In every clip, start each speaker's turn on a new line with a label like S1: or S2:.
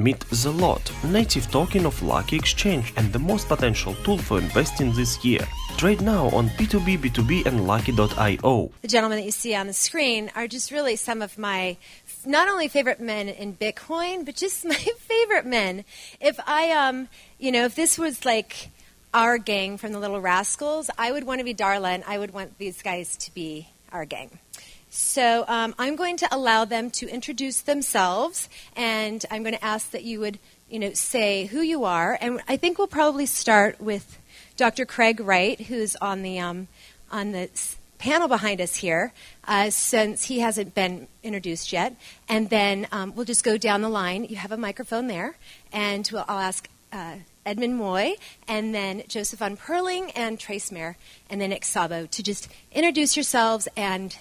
S1: Meet the Lot, native token of Lukki Exchange and the most potential tool for investing this year. Trade now on P2B, B2B and Lukki.io.
S2: The gentlemen that you see on the screen are just really some of my not only favorite men in Bitcoin, but just my favorite men. If if this was like our gang from the Little Rascals, I would want to be Darla and I would want these guys to be our gang. So I'm going to allow them to introduce themselves, and I'm going to ask that you would, say who you are. And I think we'll probably start with Dr. Craig Wright, who's on the panel behind us here, since he hasn't been introduced yet. And then we'll just go down the line. You have a microphone there, and I'll ask Edmund Moy, and then Joseph von Perling, and Trace Mayer, and then Nick Szabo to just introduce yourselves and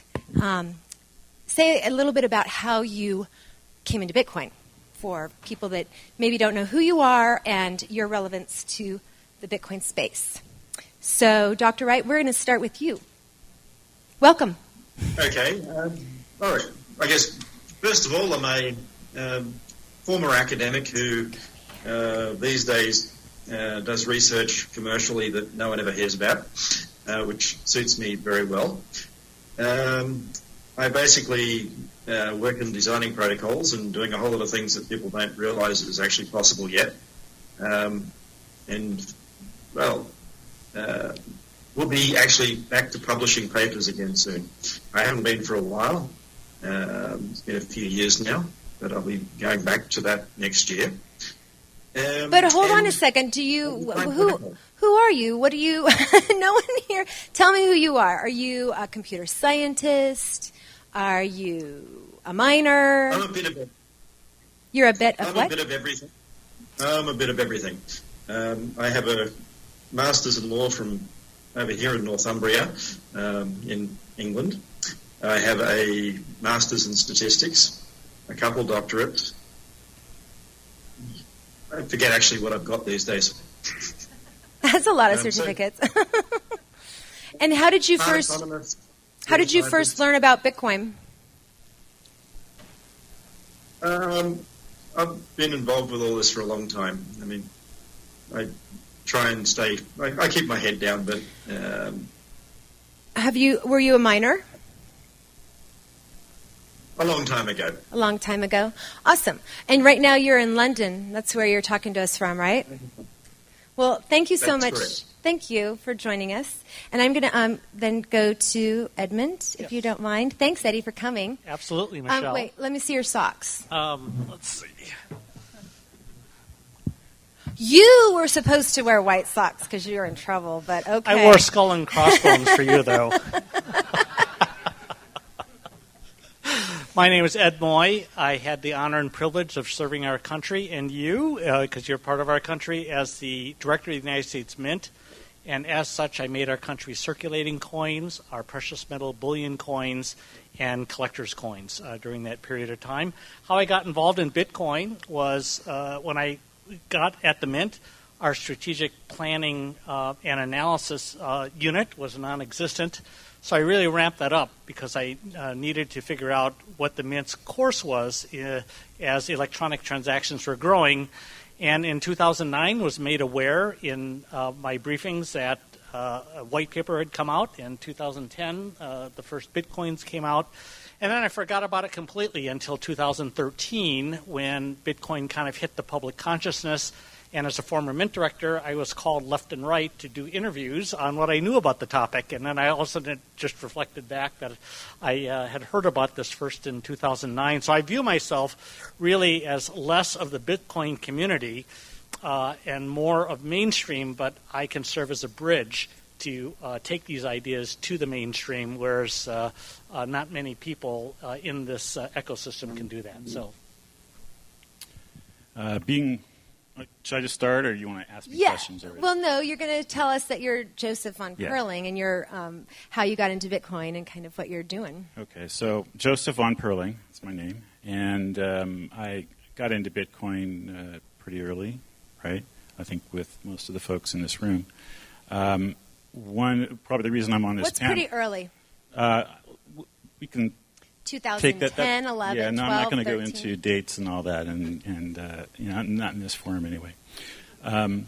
S2: say a little bit about how you came into Bitcoin for people that maybe don't know who you are and your relevance to the Bitcoin space. So, Dr. Wright, we're going to start with you. Welcome.
S3: Okay. All right. I guess, first of all, I'm a former academic who these days does research commercially that no one ever hears about, which suits me very well. I basically work in designing protocols and doing a whole lot of things that people don't realize is actually possible yet. We'll be actually back to publishing papers again soon. I haven't been for a while. It's been a few years now, but I'll be going back to that next year.
S2: But hold on a second. Who are you? What do you? No one here. Tell me who you are. Are you a computer scientist? Are you a miner?
S3: I'm a bit of it.
S2: You're a bit of
S3: I'm
S2: what?
S3: a bit of everything. I'm a bit of everything. I have a master's in law from over here in Northumbria, in England. I have a master's in statistics, a couple doctorates. I forget actually what I've got these days.
S2: That's a lot of certificates. And how did you first learn about Bitcoin?
S3: I've been involved with all this for a long time. I mean, I try and stay. I keep my head down, but
S2: were you a miner?
S3: A long time ago.
S2: A long time ago. Awesome. And right now you're in London. That's where you're talking to us from, right? Well, thank you so much.
S3: Correct.
S2: Thank you for joining us. And I'm going to then go to Edmund, if you don't mind. Thanks, Eddie, for coming.
S4: Absolutely, Michelle.
S2: Wait, let me see your socks.
S4: Let's see.
S2: You were supposed to wear white socks because you're in trouble, but okay.
S4: I wore skull and crossbones for you, though. My name is Ed Moy. I had the honor and privilege of serving our country and you, because you're part of our country, as the Director of the United States Mint. And as such, I made our country circulating coins, our precious metal bullion coins, and collector's coins during that period of time. How I got involved in Bitcoin was when I got at the Mint, our strategic planning and analysis unit was non-existent. So I really ramped that up because I needed to figure out what the Mint's course was as electronic transactions were growing. And in 2009 was made aware in my briefings that a white paper had come out. In 2010, the first Bitcoins came out. And then I forgot about it completely until 2013 when Bitcoin kind of hit the public consciousness. And as a former Mint director, I was called left and right to do interviews on what I knew about the topic. And then I also just reflected back that I had heard about this first in 2009. So I view myself really as less of the Bitcoin community and more of mainstream, but I can serve as a bridge to take these ideas to the mainstream, whereas not many people in this ecosystem can do that. So,
S5: should I just start, or do you want to ask me questions?
S2: Well, no, you're going to tell us that you're Joseph von Perling and you're how you got into Bitcoin and kind of what you're doing.
S5: Okay, so Joseph von Perling, that's my name, and I got into Bitcoin pretty early, right? I think with most of the folks in this room. Probably the reason I'm on this panel.
S2: What's pretty early?
S5: We can
S2: 2010, 11,
S5: yeah, no,
S2: 12,
S5: I'm not going to go
S2: 13.
S5: into dates and all that, and not in this forum anyway. Probably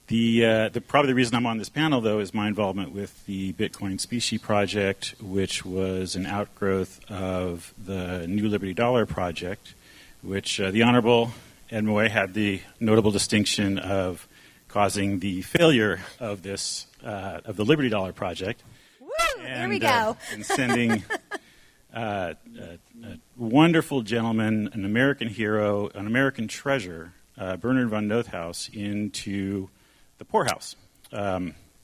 S5: the reason I'm on this panel, though, is my involvement with the Bitcoin Specie Project, which was an outgrowth of the New Liberty Dollar Project, which the Honorable Ed Moy had the notable distinction of causing the failure of this of the Liberty Dollar Project.
S2: Woo! Here we go.
S5: And sending a wonderful gentleman, an American hero, an American treasure, Bernard von Nothaus, into the poorhouse.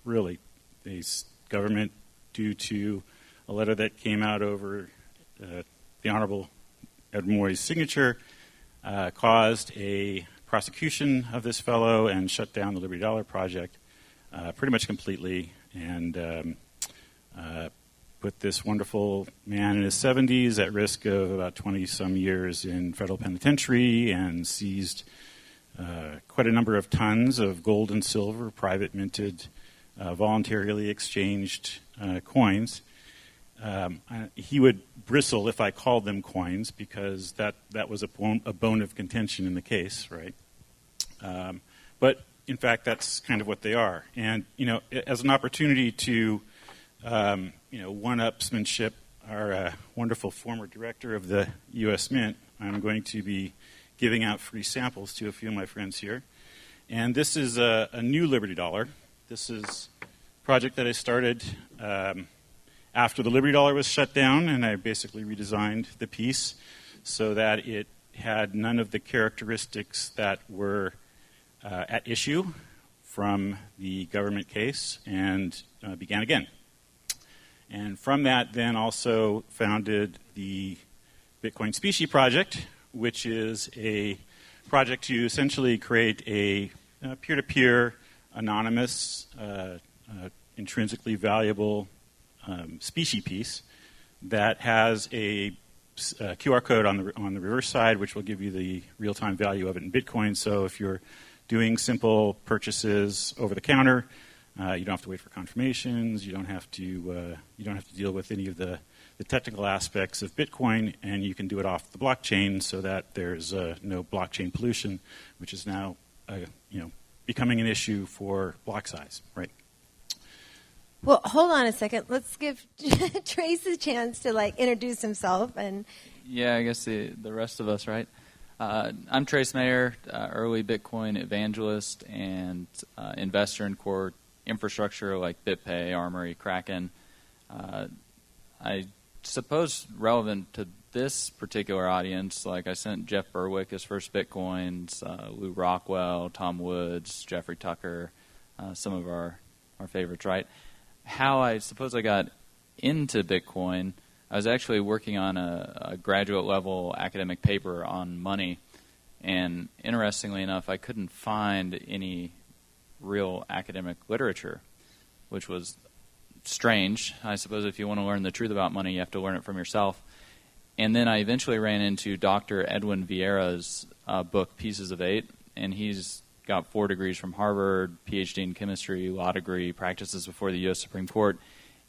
S5: Really, the government, due to a letter that came out over the Honorable Ed Moy's signature, caused a prosecution of this fellow and shut down the Liberty Dollar Project pretty much completely, and put this wonderful man in his 70s at risk of about 20-some years in federal penitentiary, and seized quite a number of tons of gold and silver, private minted, voluntarily exchanged coins. He would bristle if I called them coins, because that was a bone of contention in the case, right? But in fact, that's kind of what they are. And as an opportunity to one-upsmanship our wonderful former director of the U.S. Mint, I'm going to be giving out free samples to a few of my friends here. And this is a new Liberty Dollar. This is a project that I started after the Liberty Dollar was shut down, and I basically redesigned the piece so that it had none of the characteristics that were at issue from the government case, and began again. And from that, then also founded the Bitcoin Specie Project, which is a project to essentially create a peer-to-peer, anonymous, intrinsically valuable specie piece that has a QR code on the reverse side, which will give you the real-time value of it in Bitcoin. So if you're doing simple purchases over the counter, you don't have to wait for confirmations. You don't have to deal with any of the technical aspects of Bitcoin, and you can do it off the blockchain so that there's no blockchain pollution, which is now becoming an issue for block size, right?
S2: Well, hold on a second. Let's give Trace a chance to introduce himself. And
S6: yeah, I guess the rest of us, right? I'm Trace Mayer, early Bitcoin evangelist and investor in core infrastructure like BitPay, Armory, Kraken. I suppose relevant to this particular audience, like I sent Jeff Berwick his first Bitcoins, Lou Rockwell, Tom Woods, Jeffrey Tucker, some of our favorites, right? How I suppose I got into Bitcoin, I was actually working on a graduate level academic paper on money, and interestingly enough, I couldn't find any real academic literature, which was strange. I suppose if you want to learn the truth about money, you have to learn it from yourself. And then I eventually ran into Dr. Edwin Vieira's book, Pieces of Eight, and he's got 4 degrees from Harvard, PhD in chemistry, law degree, practices before the U.S. Supreme Court,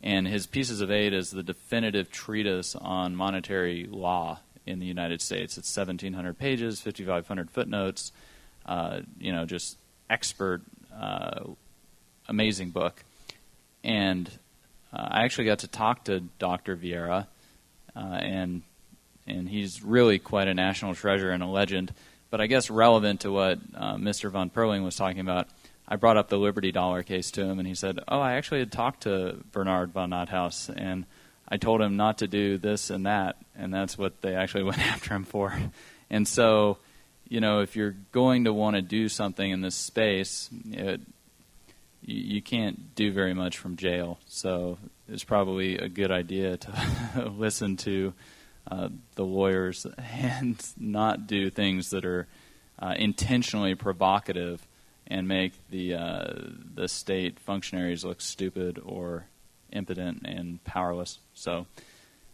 S6: and his Pieces of Eight is the definitive treatise on monetary law in the United States. It's 1,700 pages, 5,500 footnotes, just expert, amazing book. And I actually got to talk to Dr. Vieira, and he's really quite a national treasure and a legend. But I guess relevant to what Mr. von Perling was talking about, I brought up the Liberty Dollar case to him, and he said, I actually had talked to Bernard von Nothaus, and I told him not to do this and that, and that's what they actually went after him for. And so, if you're going to want to do something in this space, you can't do very much from jail. So it's probably a good idea to listen to the lawyers and not do things that are intentionally provocative and make the state functionaries look stupid or impotent and powerless. So,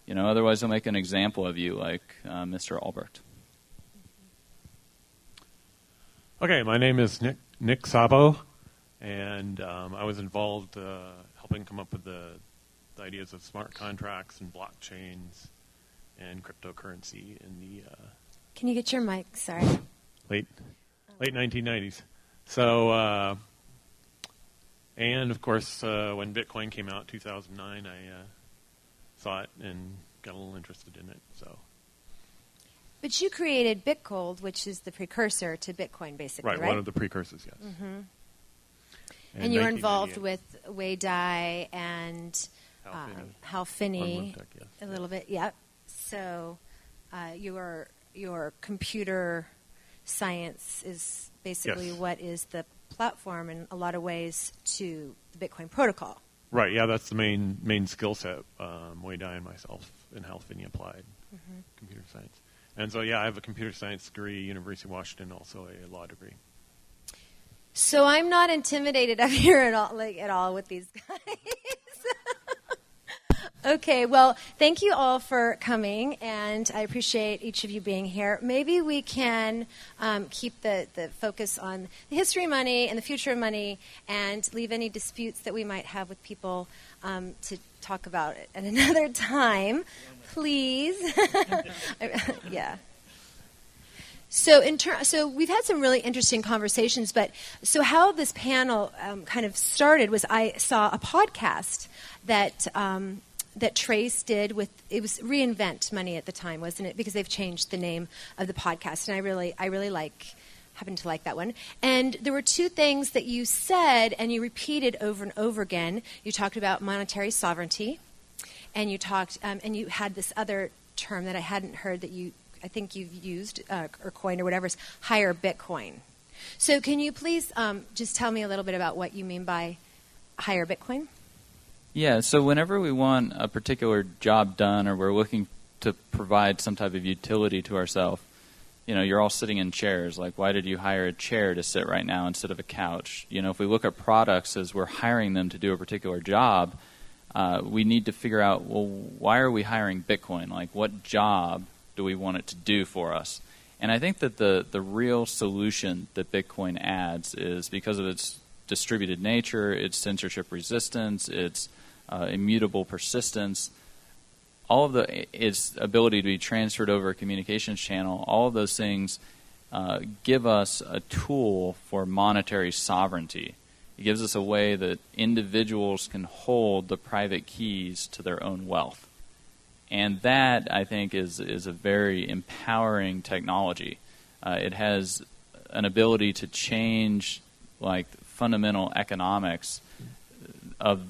S6: otherwise they'll make an example of you like Mr. Albrecht.
S7: Okay, my name is Nick Szabo, and I was involved helping come up with the ideas of smart contracts and blockchains and cryptocurrency in the
S2: Can you get your mic? Sorry.
S7: late 1990s. So, and of course, when Bitcoin came out, 2009, I saw it and got a little interested in it. So,
S2: But you created BitGold, which is the precursor to Bitcoin, basically, right?
S7: one of the precursors, yes.
S2: Mm-hmm.
S7: In
S2: And you were involved
S7: 1998.
S2: with Wei Dai and Hal Finney,
S7: Tech, yes.
S2: a little bit. Yep. So your computer science is basically
S7: Yes.
S2: what is the platform in a lot of ways to the Bitcoin protocol.
S7: Right, yeah, that's the main skill set. Wei Dai and myself and Hal Finney applied computer science. And so, yeah, I have a computer science degree, University of Washington, also a law degree.
S2: So I'm not intimidated up here at all with these guys. Okay, well, thank you all for coming, and I appreciate each of you being here. Maybe we can keep the focus on the history of money and the future of money and leave any disputes that we might have with people to talk about it at another time, please. Yeah. So we've had some really interesting conversations, but so how this panel kind of started was I saw a podcast that Trace did it was Reinvent Money at the time, wasn't it? Because they've changed the name of the podcast, and I really happen to like that one. And there were two things that you said and you repeated over and over again. You talked about monetary sovereignty, and you talked and you had this other term that I hadn't heard that I think you've used or coined or whatever is higher Bitcoin. So can you please just tell me a little bit about what you mean by higher Bitcoin?
S6: Yeah, so whenever we want a particular job done or we're looking to provide some type of utility to ourselves, you're all sitting in chairs. Like, why did you hire a chair to sit right now instead of a couch? If we look at products as we're hiring them to do a particular job, we need to figure out, well, why are we hiring Bitcoin? Like, what job do we want it to do for us? And I think that the real solution that Bitcoin adds is because of its distributed nature, its censorship resistance, its immutable persistence, all of its ability to be transferred over a communications channel, all of those things give us a tool for monetary sovereignty. It gives us a way that individuals can hold the private keys to their own wealth. And that, I think, is a very empowering technology. It has an ability to change, like, fundamental economics of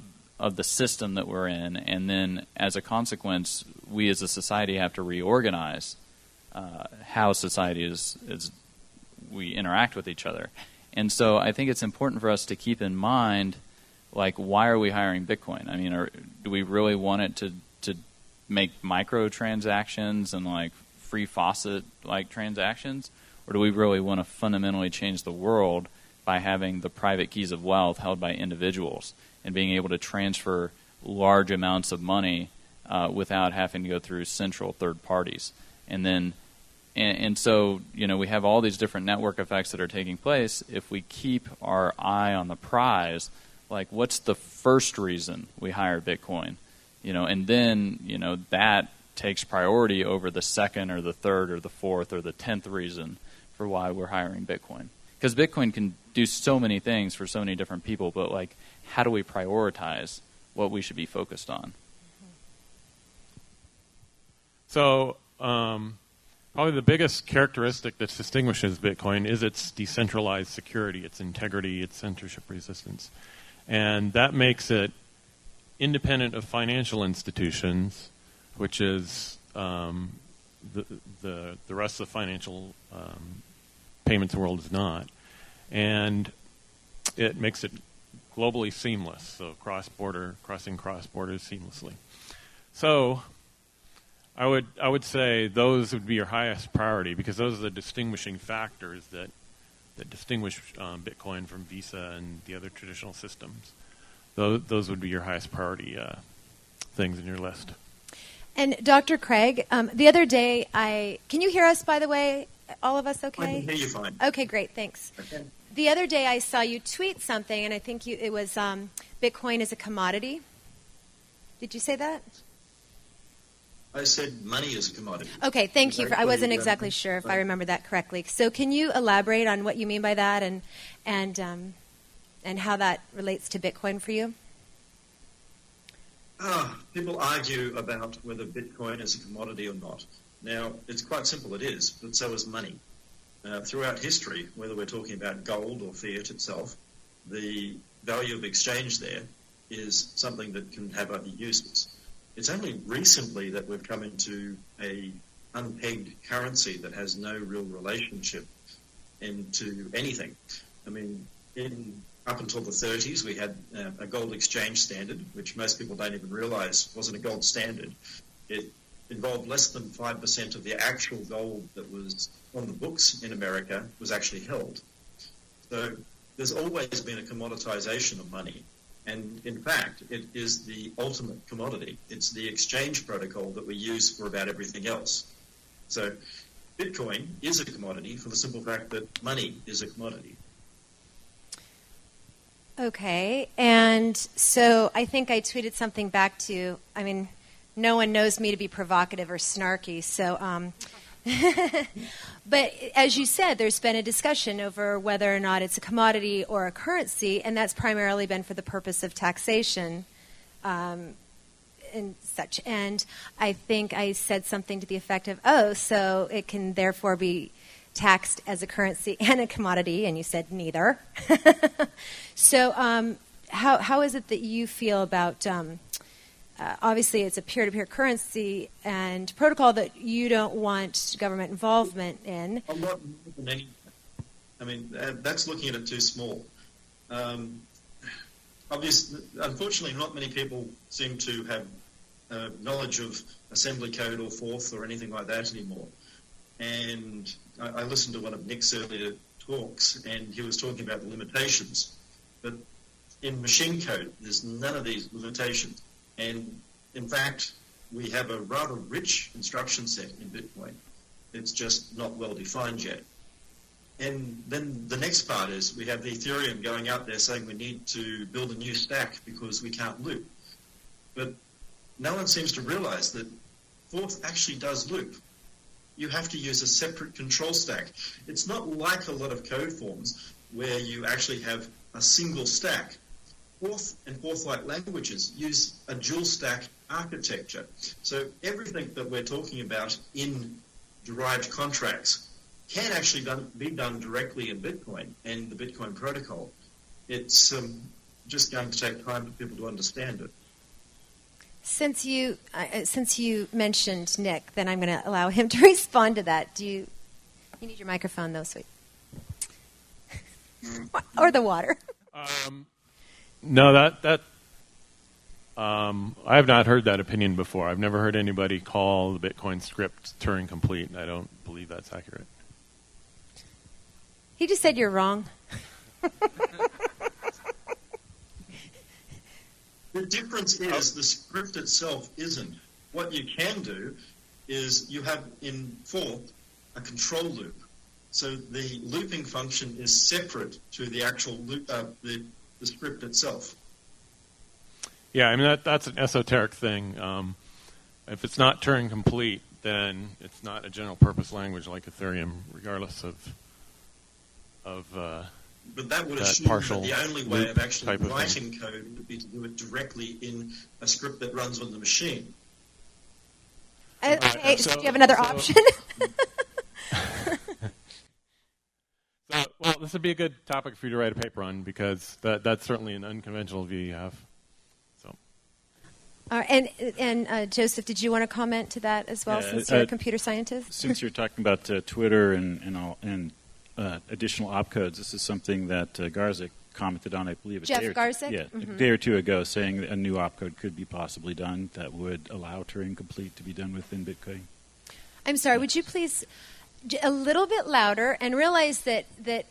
S6: the system that we're in, and then as a consequence, we as a society have to reorganize how society we interact with each other. And so I think it's important for us to keep in mind, like, why are we hiring Bitcoin? I mean, do we really want it to make microtransactions and, like, free faucet-like transactions? Or do we really want to fundamentally change the world by having the private keys of wealth held by individuals and being able to transfer large amounts of money without having to go through central third parties? And so, we have all these different network effects that are taking place. If we keep our eye on the prize, like, what's the first reason we hire Bitcoin? And then, that takes priority over the second or the third or the fourth or the 10th reason for why we're hiring Bitcoin. Because Bitcoin can do so many things for so many different people, but, like, how do we prioritize what we should be focused on?
S7: So, probably the biggest characteristic that distinguishes Bitcoin is its decentralized security, its integrity, its censorship resistance. And that makes it independent of financial institutions, which is the rest of the financial payments world is not. And it makes it globally seamless, so crossing cross borders seamlessly. So I would say those would be your highest priority, because those are the distinguishing factors that distinguish Bitcoin from Visa and the other traditional systems. Those would be your highest priority things in your list.
S2: And Dr. Craig, the other day can you hear us, by the way, all of us okay?
S3: I can hear you fine.
S2: Okay, great, thanks.
S3: Okay.
S2: The other day I saw you tweet something, and I think it was Bitcoin is a commodity. Did you say that?
S3: I said money is a commodity.
S2: Okay, thank you. I wasn't
S3: Actually,
S2: exactly sure if I remember that correctly. So can you elaborate on what you mean by that and how that relates to Bitcoin for you?
S3: People argue about whether Bitcoin is a commodity or not. Now, it's quite simple, it is, but so is money. Throughout history, whether we're talking about gold or fiat itself, the value of exchange there is something that can have other uses. It's only recently that we've come into a unpegged currency that has no real relationship into anything. I mean, up until the 30s, we had a gold exchange standard, which most people don't even realize wasn't a gold standard. It involved less than 5% of the actual gold that was on the books in America was actually held. So there's always been a commoditization of money. And in fact, it is the ultimate commodity. It's the exchange protocol that we use for about everything else. So Bitcoin is a commodity for the simple fact that money is a commodity.
S2: Okay, and so I think I tweeted something back to, I mean, no one knows me to be provocative or snarky, so, but as you said, there's been a discussion over whether or not it's a commodity or a currency, and that's primarily been for the purpose of taxation and such. And I think I said something to the effect of, oh, so it can therefore be taxed as a currency and a commodity, and you said neither. So how is it that you feel about, obviously it's a peer-to-peer currency and protocol that you don't want government involvement in?
S3: I'm not in any. I mean, that's looking at it too small. Obviously, unfortunately, not many people seem to have knowledge of assembly code or forth or anything like that anymore. And I listened to one of Nick's earlier talks, and he was talking about the limitations. But in machine code, there's none of these limitations. And in fact, we have a rather rich instruction set in Bitcoin. It's just not well defined yet. And then the next part is we have the Ethereum going out there saying we need to build a new stack because we can't loop. But no one seems to realize that Forth actually does loop. You have to use a separate control stack. It's not like a lot of code forms where you actually have a single stack. Forth and Forth-like languages use a dual stack architecture. So everything that we're talking about in derived contracts can actually be done directly in Bitcoin and the Bitcoin protocol. It's just going to take time for people to understand it.
S2: Since you mentioned Nick, then I'm going to allow him to respond to that. You need your microphone though, sweet, or the water.
S7: No, I have not heard that opinion before. I've never heard anybody call the Bitcoin script Turing complete. I don't believe that's accurate.
S2: He just said you're wrong.
S3: The difference is the script itself isn't. What you can do is you have in Forth a control loop. So the looping function is separate to the actual loop, the script itself.
S7: Yeah, I mean that's an esoteric thing. If it's not Turing complete, then it's not a general purpose language like Ethereum, regardless of
S3: but that would
S7: that
S3: assume
S7: partial
S3: that the only way of actually
S7: type of
S3: writing code would be to do it directly in a script that runs on the machine.
S2: Okay, so do you have another option?
S7: Well, this would be a good topic for you to write a paper on because that's certainly an unconventional view you have. So.
S2: And Joseph, did you want to comment to that as well, since you're a computer scientist?
S5: Since you're talking about Twitter and additional opcodes, this is something that Garzik commented on, I believe,
S2: Jeff Garzik?
S5: Yeah, a day or two ago, saying that a new opcode could be possibly done that would allow Turing complete to be done within Bitcoin.
S2: I'm sorry, would you please a little bit louder and realize that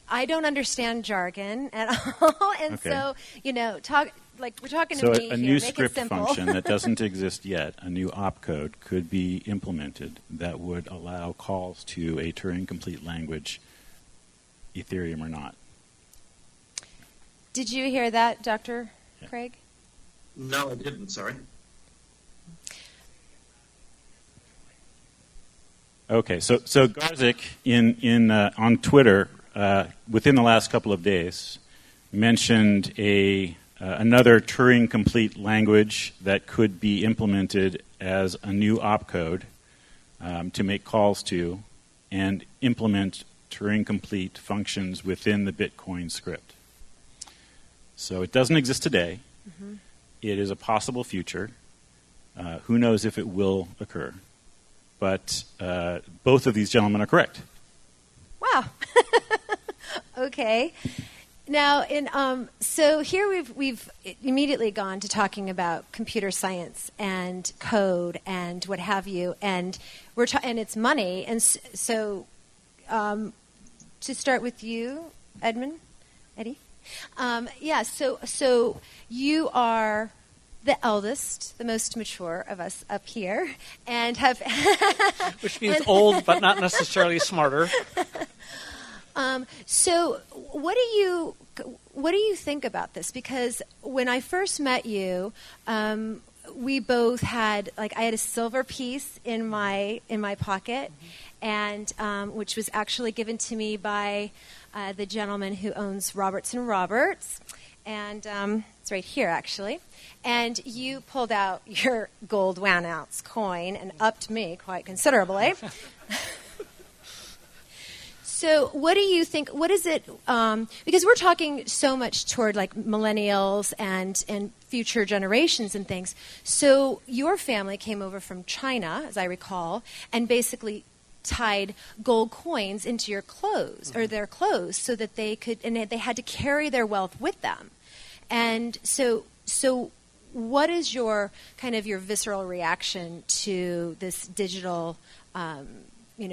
S2: I don't understand jargon at all, and
S5: okay.
S2: So, talk like we're talking
S5: so
S2: to me
S5: a
S2: here.
S5: new
S2: Make
S5: script
S2: it simple.
S5: function that doesn't exist yet, a new opcode, could be implemented that would allow calls to a Turing complete language, Ethereum or not.
S2: Did you hear that, Dr. Craig?
S3: No, I didn't, sorry.
S5: Okay, so Garzik on Twitter within the last couple of days mentioned another Turing-complete language that could be implemented as a new opcode to make calls to and implement Turing-complete functions within the Bitcoin script. So it doesn't exist today. Mm-hmm. It is a possible future. Who knows if it will occur? But both of these gentlemen are correct.
S2: Wow. Okay. Now, so here we've immediately gone to talking about computer science and code and what have you, and and it's money. And so, to start with you, Eddie. Yeah. So you are the eldest, the most mature of us up here, and have
S4: which means old, but not necessarily smarter.
S2: So what do you think about this? Because when I first met you, we both had I had a silver piece in my pocket, and which was actually given to me by the gentleman who owns Robertson Roberts, and it's right here actually. And you pulled out your gold 1 ounce coin and upped me quite considerably. So what do you think, what is it, because we're talking so much toward like millennials and future generations and things. So your family came over from China, as I recall, and basically tied gold coins into your clothes, or their clothes, so that they could, and they had to carry their wealth with them. And so what is your kind of your visceral reaction to this digital,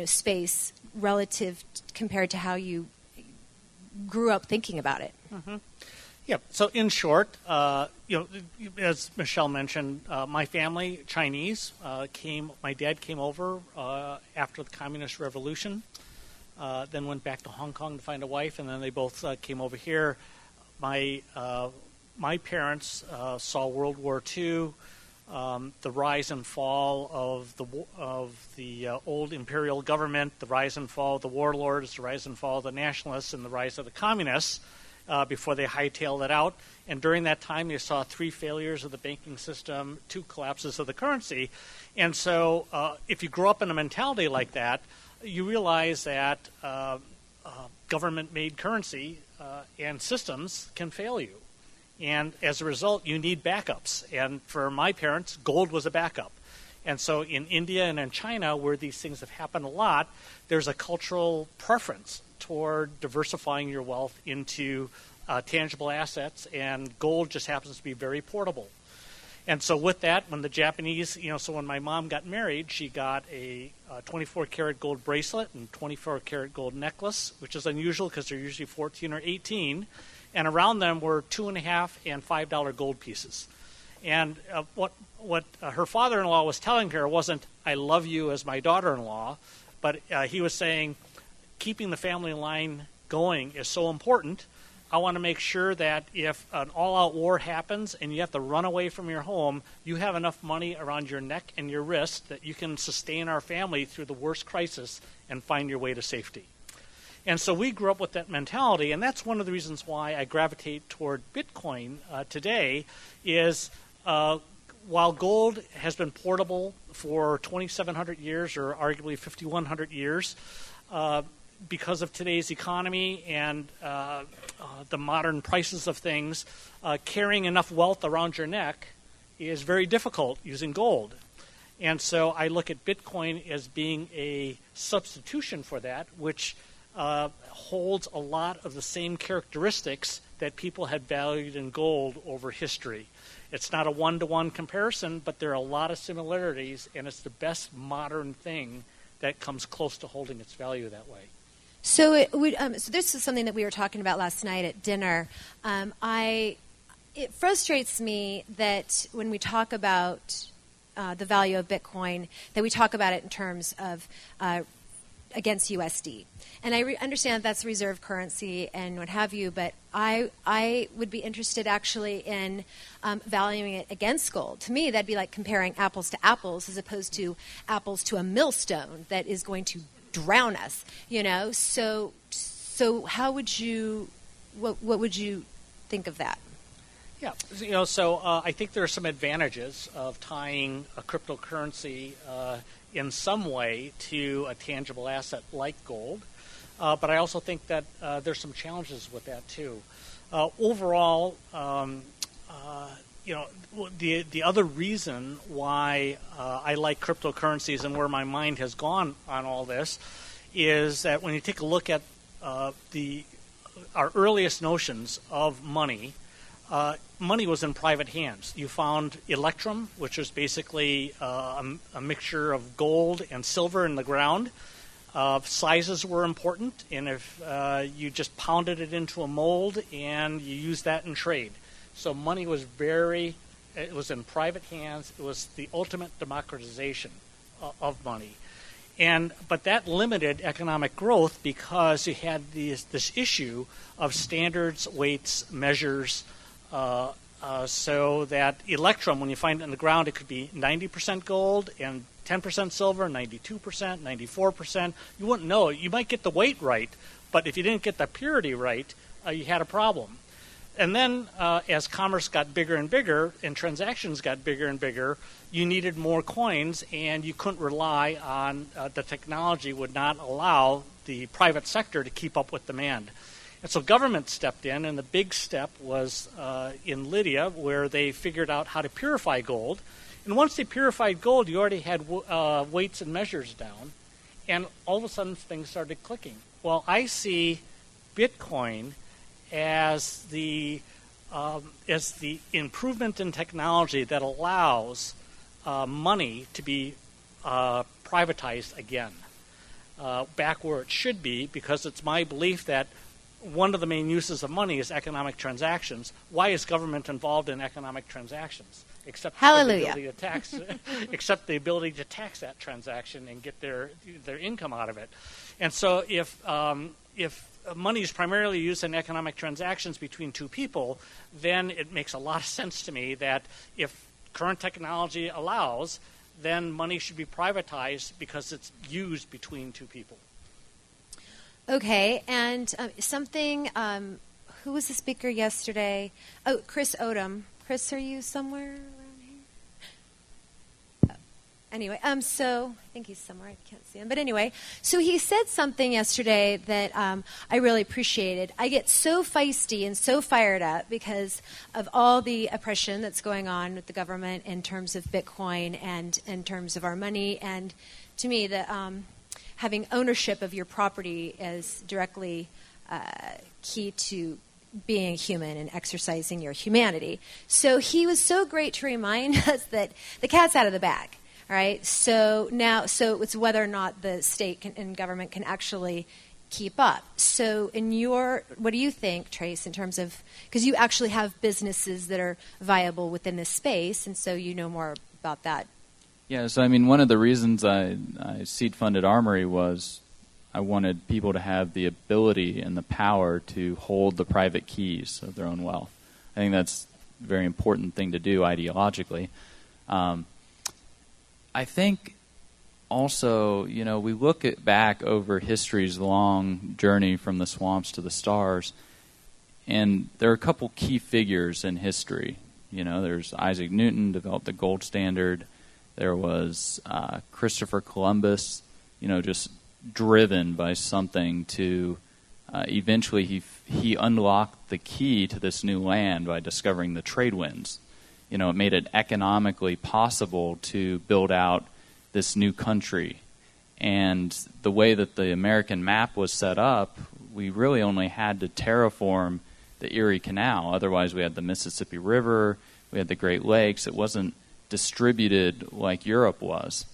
S2: space relative compared to how you grew up thinking about it?
S4: Mm-hmm. Yeah. So in short, as Michelle mentioned, my family, Chinese, my dad came over after the Communist Revolution, then went back to Hong Kong to find a wife, and then they both came over here. My parents saw World War II, the rise and fall of the old imperial government, the rise and fall of the warlords, the rise and fall of the nationalists, and the rise of the communists before they hightailed it out. And during that time, you saw 3 failures of the banking system, 2 collapses of the currency. And so if you grow up in a mentality like that, you realize that government-made currency and systems can fail you. And as a result, you need backups. And for my parents, gold was a backup. And so in India and in China, where these things have happened a lot, there's a cultural preference toward diversifying your wealth into tangible assets, and gold just happens to be very portable. And so with that, when the Japanese, so when my mom got married, she got a 24-karat gold bracelet and 24-karat gold necklace, which is unusual because they're usually 14 or 18. And around them were $2.50 and $5 gold pieces. And what her father-in-law was telling her wasn't, "I love you as my daughter-in-law," but he was saying, keeping the family line going is so important. I want to make sure that if an all-out war happens and you have to run away from your home, you have enough money around your neck and your wrist that you can sustain our family through the worst crisis and find your way to safety. And so we grew up with that mentality, and that's one of the reasons why I gravitate toward Bitcoin today is while gold has been portable for 2,700 years or arguably 5,100 years, because of today's economy and the modern prices of things, carrying enough wealth around your neck is very difficult using gold. And so I look at Bitcoin as being a substitution for that, which holds a lot of the same characteristics that people had valued in gold over history. It's not a one-to-one comparison, but there are a lot of similarities, and it's the best modern thing that comes close to holding its value that way.
S2: So this is something that we were talking about last night at dinner. It frustrates me that when we talk about the value of Bitcoin, that we talk about it in terms of against USD. And I understand that's reserve currency and what have you, but I would be interested actually in valuing it against gold. To me, that'd be like comparing apples to apples as opposed to apples to a millstone that is going to drown us, you know? So how would you, what would you think of that?
S4: Yeah, you know, so I think there are some advantages of tying a cryptocurrency in some way to a tangible asset like gold, but I also think that there's some challenges with that too. Overall, you know, the other reason why I like cryptocurrencies and where my mind has gone on all this is that when you take a look at our earliest notions of money, money was in private hands. You found electrum, which was basically a mixture of gold and silver in the ground. Sizes were important, and if you just pounded it into a mold and you used that in trade. So money was it was in private hands. It was the ultimate democratization of money. But that limited economic growth because you had this issue of standards, weights, measures, so that electrum, when you find it in the ground, it could be 90% gold and 10% silver, 92%, 94%. You wouldn't know. You might get the weight right, but if you didn't get the purity right, you had a problem. And then as commerce got bigger and bigger and transactions got bigger and bigger, you needed more coins, and you couldn't rely on the technology would not allow the private sector to keep up with demand. And so government stepped in, and the big step was in Lydia, where they figured out how to purify gold. And once they purified gold, you already had weights and measures down, and all of a sudden things started clicking. Well, I see Bitcoin as the improvement in technology that allows money to be privatized again, back where it should be, because it's my belief that one of the main uses of money is economic transactions. Why is government involved in economic transactions? Except
S2: Hallelujah.
S4: the ability to tax, except the ability to tax that transaction and get their income out of it. And so if money is primarily used in economic transactions between two people, then it makes a lot of sense to me that if current technology allows, then money should be privatized because it's used between two people.
S2: Okay, and who was the speaker yesterday? Oh, Chris Odom. Chris, are you somewhere around here? Oh. Anyway, so I think he's somewhere. I can't see him. But anyway, so he said something yesterday that I really appreciated. I get so feisty and so fired up because of all the oppression that's going on with the government in terms of Bitcoin and in terms of our money. And to me, having ownership of your property is directly key to being human and exercising your humanity. So he was so great to remind us that the cat's out of the bag. All right. So it's whether or not the state and government can actually keep up. So what do you think, Trace, in terms of, because you actually have businesses that are viable within this space, and so you know more about that.
S6: Yeah, so I mean, one of the reasons I seed funded Armory was I wanted people to have the ability and the power to hold the private keys of their own wealth. I think that's a very important thing to do ideologically. I think also, you know, we look back over history's long journey from the swamps to the stars, and there are a couple key figures in history. You know, there's Isaac Newton, developed the gold standard. There was Christopher Columbus, you know, just driven by something to eventually he unlocked the key to this new land by discovering the trade winds. You know, it made it economically possible to build out this new country. And the way that the American map was set up, we really only had to terraform the Erie Canal. Otherwise, we had the Mississippi River, we had the Great Lakes. It wasn't distributed like Europe was.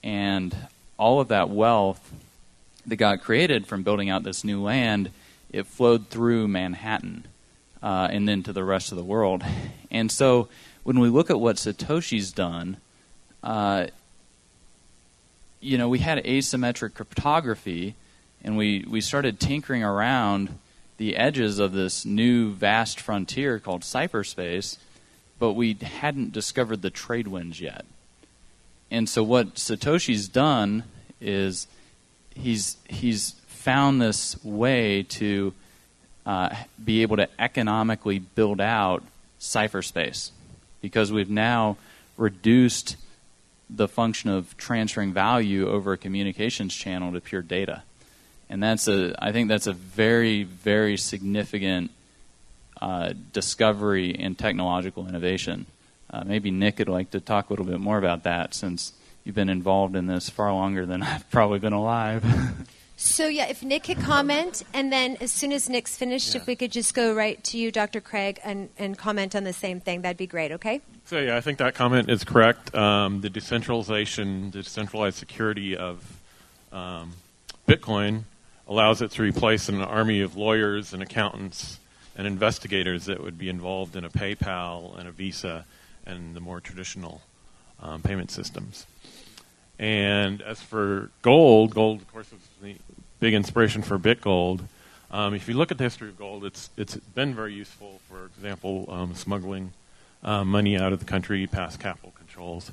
S6: And all of that wealth that got created from building out this new land, it flowed through Manhattan and then to the rest of the world. And so when we look at what Satoshi's done, we had asymmetric cryptography, and we started tinkering around the edges of this new vast frontier called cyberspace, but we hadn't discovered the trade winds yet. And so what Satoshi's done is he's found this way to be able to economically build out cyberspace, because we've now reduced the function of transferring value over a communications channel to pure data. And I think that's a very, very significant discovery in technological innovation. Maybe Nick would like to talk a little bit more about that, since you've been involved in this far longer than I've probably been alive.
S2: So, yeah, if Nick could comment, and then as soon as Nick's finished, if we could just go right to you, Dr. Craig, and comment on the same thing, that'd be great, okay?
S7: So, yeah, I think that comment is correct. The decentralization, the decentralized security of Bitcoin allows it to replace an army of lawyers and accountants and investigators that would be involved in a PayPal and a Visa and the more traditional payment systems. And as for gold, of course, was the big inspiration for BitGold. If you look at the history of gold, it's been very useful, for example, smuggling money out of the country past capital controls.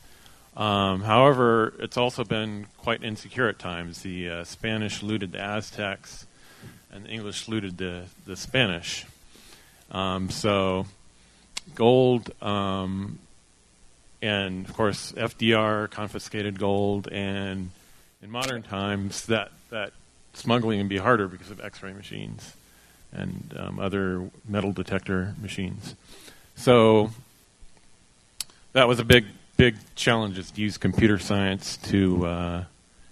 S7: However, it's also been quite insecure at times. The Spanish looted the Aztecs, and the English looted the Spanish. So gold, and of course FDR confiscated gold, and in modern times that smuggling can be harder because of X-ray machines and other metal detector machines. So that was a big challenge, is to use computer science to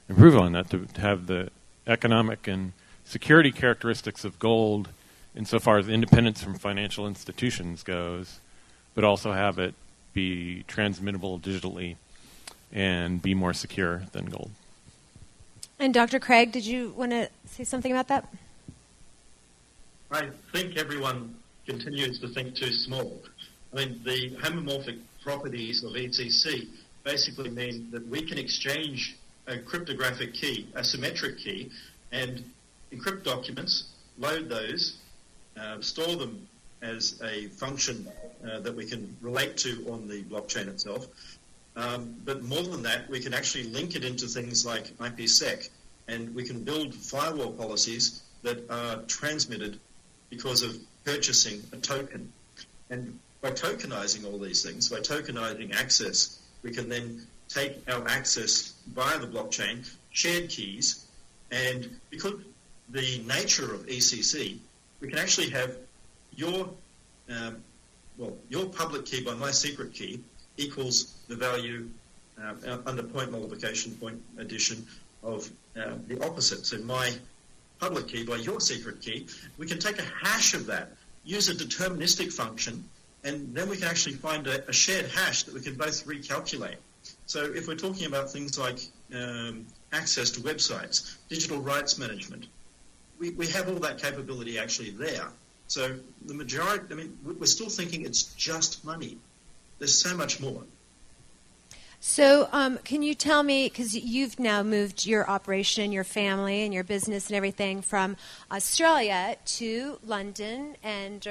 S7: improve on that, to have the economic and security characteristics of gold insofar as independence from financial institutions goes, but also have it be transmittable digitally and be more secure than gold.
S2: And Dr. Craig, did you want to say something about that?
S3: I think everyone continues to think too small. I mean, the homomorphic properties of ECC basically mean that we can exchange a cryptographic key, a symmetric key, and encrypt documents, load those, store them as a function that we can relate to on the blockchain itself. But more than that, we can actually link it into things like IPsec, and we can build firewall policies that are transmitted because of purchasing a token. And by tokenizing all these things, by tokenizing access, we can then take our access via the blockchain, shared keys, and because the nature of ECC, we can actually have your public key by my secret key equals the value under point multiplication, point addition of the opposite. So my public key by your secret key, we can take a hash of that, use a deterministic function, and then we can actually find a shared hash that we can both recalculate. So if we're talking about things like access to websites, digital rights management, we have all that capability actually there. So the majority, I mean, we're still thinking it's just money. There's so much more.
S2: So can you tell me, because you've now moved your operation, your family, and your business and everything from Australia to London, and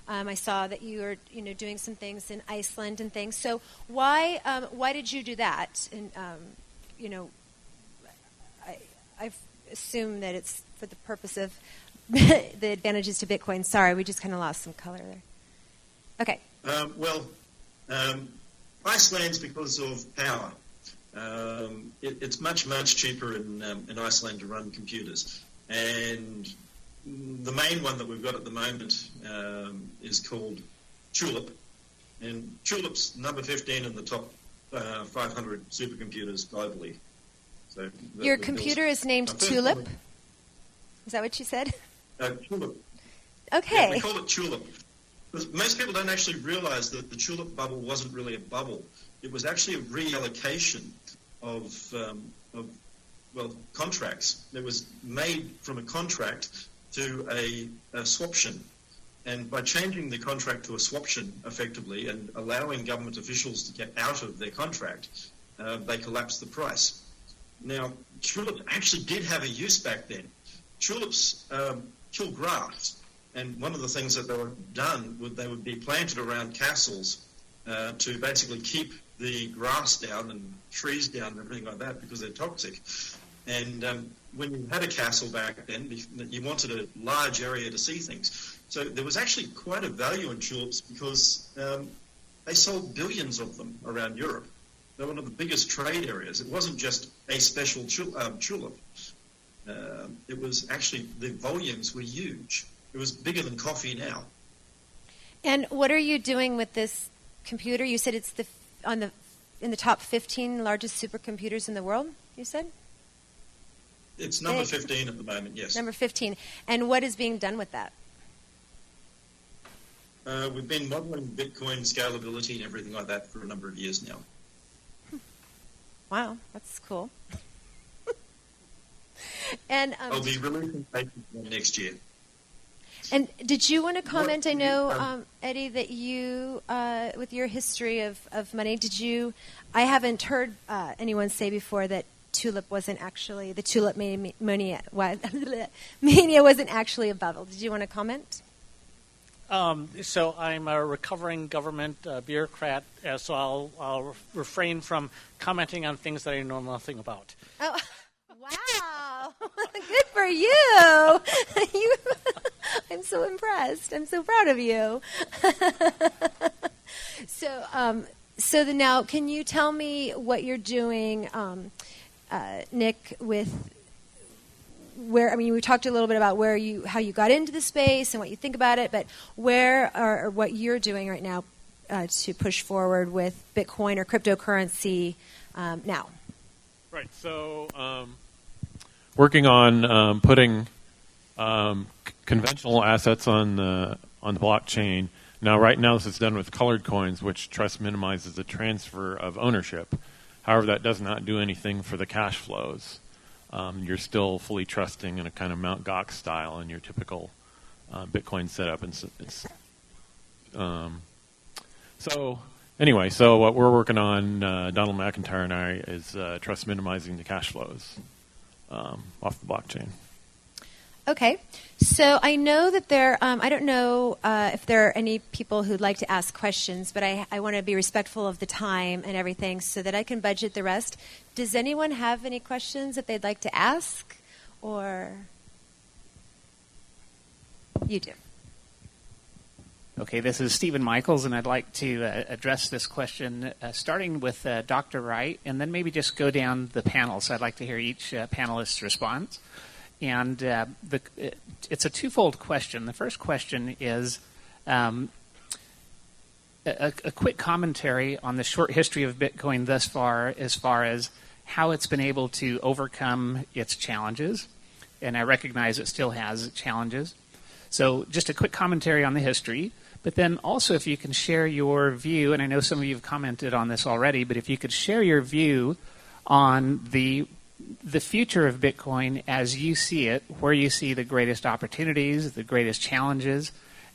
S2: I saw that you were doing some things in Iceland and things. So why did you do that? And I assume that it's for the purpose of the advantages to Bitcoin. Sorry, we just kind of lost some color there. Okay.
S3: Iceland's because of power. It's much cheaper in Iceland to run computers. And the main one that we've got at the moment is called Tulip. And Tulip's number 15 in the top 500 supercomputers globally. So
S2: your computer is named Tulip? Is that what you said?
S3: Tulip.
S2: Okay.
S3: Yeah, we call it Tulip. Because most people don't actually realize that the tulip bubble wasn't really a bubble. It was actually a reallocation of contracts. It was made from a contract to a swaption. And by changing the contract to a swaption, effectively, and allowing government officials to get out of their contract, they collapsed the price. Now, tulips actually did have a use back then. Tulips kill grass, and one of the things that they were done they would be planted around castles to basically keep the grass down and trees down and everything like that because they're toxic. And when you had a castle back then, you wanted a large area to see things. So there was actually quite a value in tulips because they sold billions of them around Europe. They're one of the biggest trade areas. It wasn't just a special tulip. It was actually, the volumes were huge. It was bigger than coffee now.
S2: And what are you doing with this computer? You said it's in the top 15 largest supercomputers in the world, you said?
S3: It's number 15 at the moment, yes.
S2: Number 15. And what is being done with that?
S3: We've been modeling Bitcoin scalability and everything like that for a number of years now.
S2: Wow, that's cool. And
S3: I'll be releasing papers next year.
S2: And did you want to comment? I know, Eddie, that you, with your history of money, I haven't heard anyone say before that tulip wasn't actually, the tulip mania wasn't actually a bubble. Did you want to comment?
S4: So I'm a recovering government bureaucrat, so I'll refrain from commenting on things that I know nothing about.
S2: Oh, wow. Good for you. I'm so impressed. I'm so proud of you. So now, can you tell me what you're doing, Nick, with we talked a little bit about how you got into the space and what you think about it, but or what you're doing right now to push forward with Bitcoin or cryptocurrency now.
S7: Right. So, working on putting conventional assets on the blockchain. Now, right now, this is done with colored coins, which trust minimizes the transfer of ownership. However, that does not do anything for the cash flows. You're still fully trusting in a kind of Mt. Gox style in your typical Bitcoin setup. And so what we're working on, Donald McIntyre and I, is trust minimizing the cash flows off the blockchain.
S2: Okay. So I know that I don't know if there are any people who'd like to ask questions, but I want to be respectful of the time and everything so that I can budget the rest. Does anyone have any questions that they'd like to ask? Or you do.
S8: Okay, this is Stephen Michaels, and I'd like to address this question starting with Dr. Wright, and then maybe just go down the panel. So I'd like to hear each panelist's response. And it's a twofold question. The first question is a quick commentary on the short history of Bitcoin thus far as how it's been able to overcome its challenges. And I recognize it still has challenges. So just a quick commentary on the history. But then also if you can share your view, and I know some of you have commented on this already, but if you could share your view on the future of Bitcoin as you see it, where you see the greatest opportunities, the greatest challenges,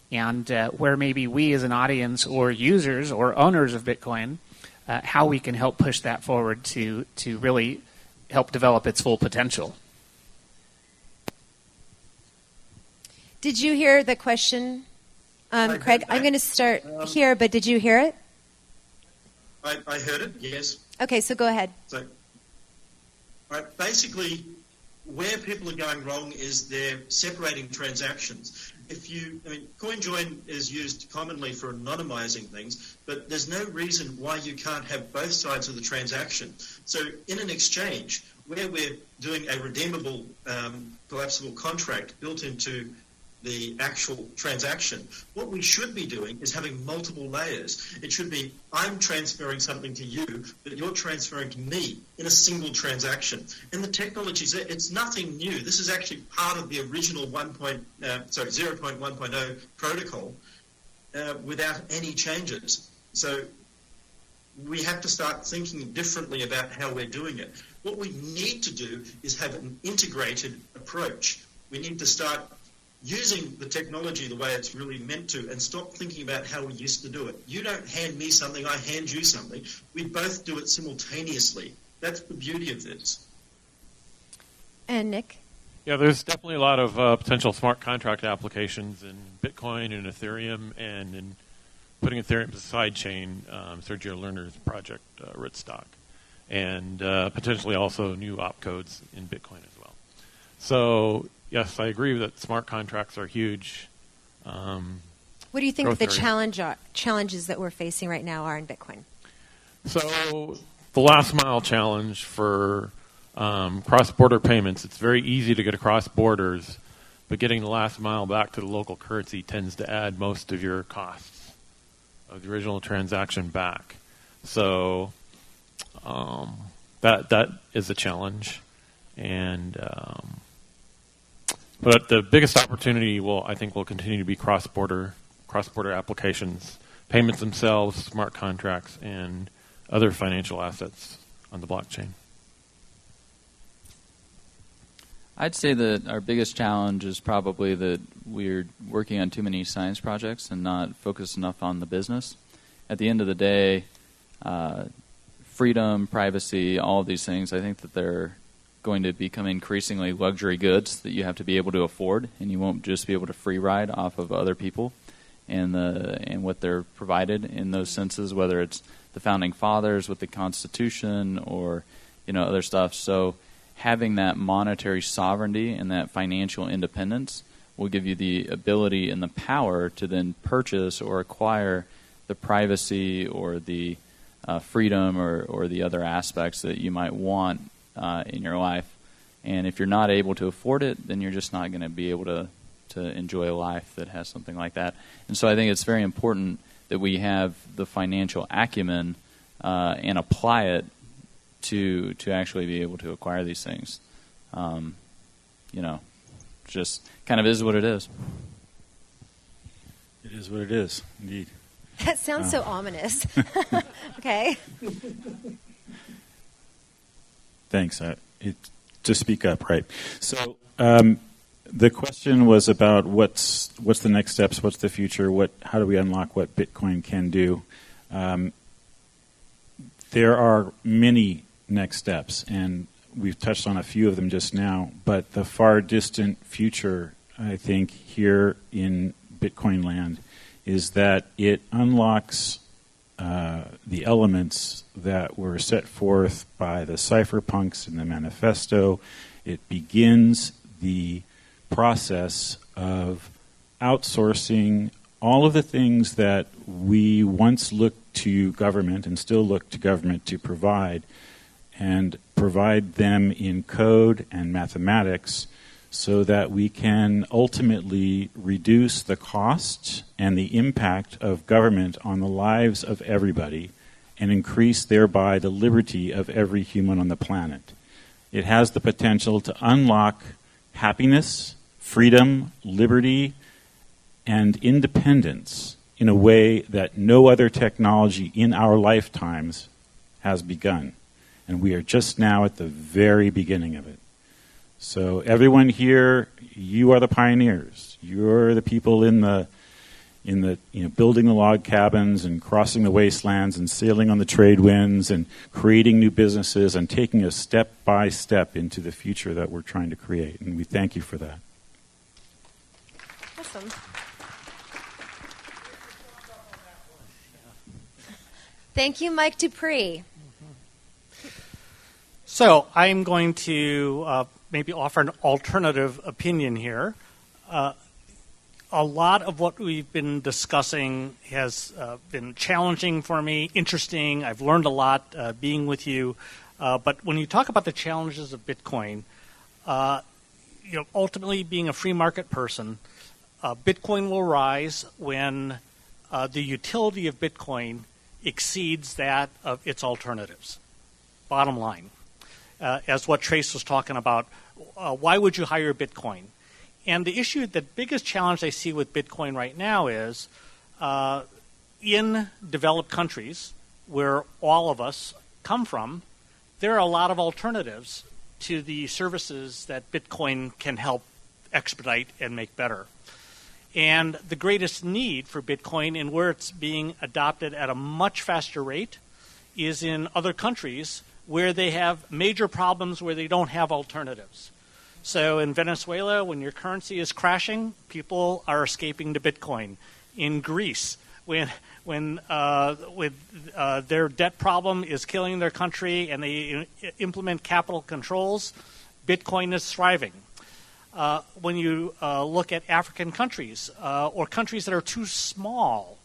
S8: and where maybe we as an audience or users or owners of Bitcoin, how we can help push that forward to really help develop its full potential.
S2: Did you hear the question, Craig? I'm going to start here, but did you hear it?
S3: I heard it, yes.
S2: Okay, so go ahead.
S3: So, right, basically, where people are going wrong is they're separating transactions. CoinJoin is used commonly for anonymizing things, but there's no reason why you can't have both sides of the transaction. So in an exchange, where we're doing a redeemable collapsible contract built into the actual transaction, what we should be doing is having multiple layers. It should be, I'm transferring something to you, but you're transferring to me in a single transaction. And the technology, it's nothing new. This is actually part of the original 0.1.0 protocol without any changes. So we have to start thinking differently about how we're doing it. What we need to do is have an integrated approach. We need to start using the technology the way it's really meant to and stop thinking about how we used to do it. You don't hand me something, I hand you something. We both do it simultaneously. That's the beauty of this.
S2: And Nick?
S7: Yeah, there's definitely a lot of potential smart contract applications in Bitcoin and Ethereum, and in putting Ethereum as a sidechain, Sergio Lerner's project, Rootstock, and potentially also new opcodes in Bitcoin as well. So, yes, I agree that smart contracts are huge.
S2: What do you think the challenges that we're facing right now are in Bitcoin?
S7: So, the last mile challenge for cross-border payments, it's very easy to get across borders, but getting the last mile back to the local currency tends to add most of your costs of the original transaction back. So that is a challenge. And but the biggest opportunity I think will continue to be cross-border applications, payments themselves, smart contracts, and other financial assets on the blockchain.
S6: I'd say that our biggest challenge is probably that we're working on too many science projects and not focused enough on the business. At the end of the day, freedom, privacy, all of these things, I think that they're going to become increasingly luxury goods that you have to be able to afford, and you won't just be able to free ride off of other people and what they're provided in those senses, whether it's the founding fathers with the Constitution or other stuff. So having that monetary sovereignty and that financial independence will give you the ability and the power to then purchase or acquire the privacy or the freedom or the other aspects that you might want in your life. And if you're not able to afford it, then you're just not going to be able to enjoy a life that has something like that. And so I think it's very important that we have the financial acumen and apply it to actually be able to acquire these things. Just kind of is what it is.
S5: It is what it is, indeed.
S2: That sounds so ominous. Okay.
S5: Thanks. To speak up, right? So the question was about what's the next steps, what's the future, how do we unlock what Bitcoin can do? There are many next steps, and we've touched on a few of them just now, but the far distant future, I think, here in Bitcoin land is that it unlocks the elements that were set forth by the cypherpunks in the manifesto. It begins the process of outsourcing all of the things that we once looked to government and still look to government to provide, and provide them in code and mathematics so that we can ultimately reduce the cost and the impact of government on the lives of everybody and increase thereby the liberty of every human on the planet. It has the potential to unlock happiness, freedom, liberty, and independence in a way that no other technology in our lifetimes has begun. And we are just now at the very beginning of it. So everyone here, you are the pioneers. You're the people in the building the log cabins and crossing the wastelands and sailing on the trade winds and creating new businesses and taking us step by step into the future that we're trying to create. And we thank you for that.
S2: Awesome. Thank you, Mike Dupree.
S4: So I'm going to maybe offer an alternative opinion here. A lot of what we've been discussing has been challenging for me, interesting. I've learned a lot being with you. But when you talk about the challenges of Bitcoin, ultimately being a free market person, Bitcoin will rise when the utility of Bitcoin exceeds that of its alternatives. Bottom line. As what Trace was talking about, why would you hire Bitcoin? And the biggest challenge I see with Bitcoin right now is in developed countries where all of us come from, there are a lot of alternatives to the services that Bitcoin can help expedite and make better. And the greatest need for Bitcoin and where it's being adopted at a much faster rate is in other countries where they have major problems where they don't have alternatives. So in Venezuela, when your currency is crashing, people are escaping to Bitcoin. In Greece, when their debt problem is killing their country and they implement capital controls, Bitcoin is thriving. When you look at African countries or countries that are too small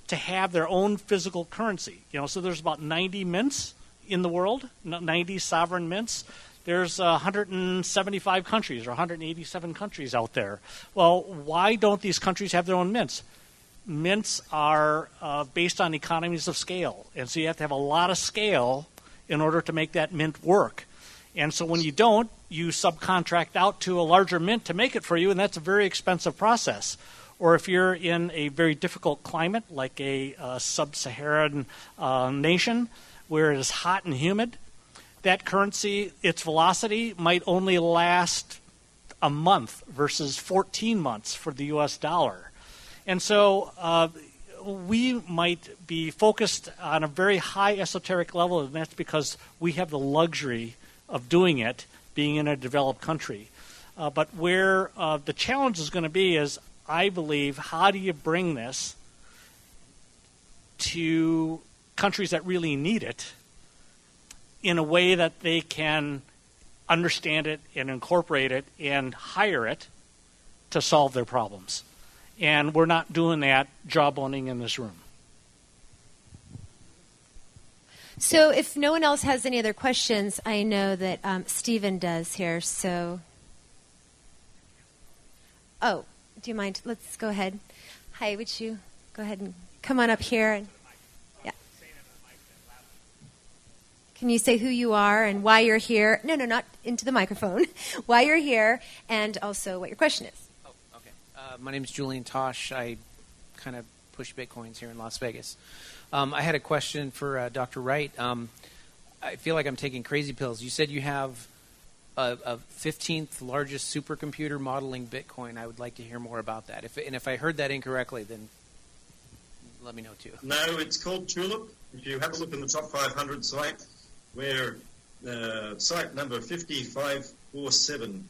S4: to have their own physical currency, so there's about 90 mints in the world, 90 sovereign mints. There's 175 countries or 187 countries out there. Well, why don't these countries have their own mints? Mints are based on economies of scale, and so you have to have a lot of scale in order to make that mint work. And so when you don't, you subcontract out to a larger mint to make it for you, and that's a very expensive process. Or if you're in a very difficult climate, like a sub-Saharan nation, where it is hot and humid, that currency, its velocity might only last a month versus 14 months for the U.S. dollar. And so we might be focused on a very high esoteric level, and that's because we have the luxury of doing it, being in a developed country. But where the challenge is going to be is, I believe, how do you bring this to countries that really need it in a way that they can understand it and incorporate it and hire it to solve their problems. And we're not doing that jawboning in this room.
S2: So if no one else has any other questions, I know that Stephen does here. So, do you mind? Let's go ahead. Hi, would you go ahead and come on up here? And, yeah. Can you say who you are and why you're here? No, not into the microphone. Why you're here, and also what your question is.
S9: My name is Julian Tosh. I kind of push Bitcoins here in Las Vegas. I had a question for Dr. Wright. I feel like I'm taking crazy pills. You said you have a 15th largest supercomputer modeling Bitcoin. I would like to hear more about that. If I heard that incorrectly, then let me know too.
S3: No, it's called Tulip. If you have a look in the top 500 site, we're site number 5547.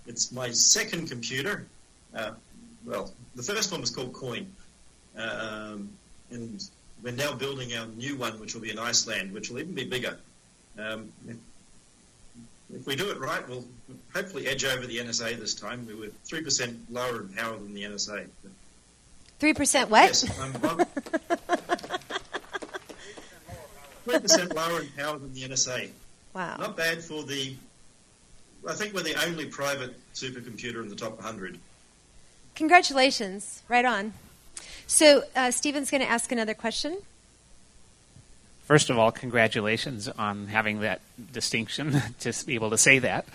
S3: It's my second computer. Well, the first one was called Coin, and we're now building our new one, which will be in Iceland, which will even be bigger. If we do it right, we'll hopefully edge over the NSA this time. We were 3% lower in power than the NSA.
S2: 3% what?
S3: Yes, 3% lower in power than the NSA.
S2: Wow.
S3: Not bad for I think we're the only private supercomputer in the top 100.
S2: Congratulations. Right on. So Stephen's going to ask another question.
S8: First of all, congratulations on having that distinction to be able to say that.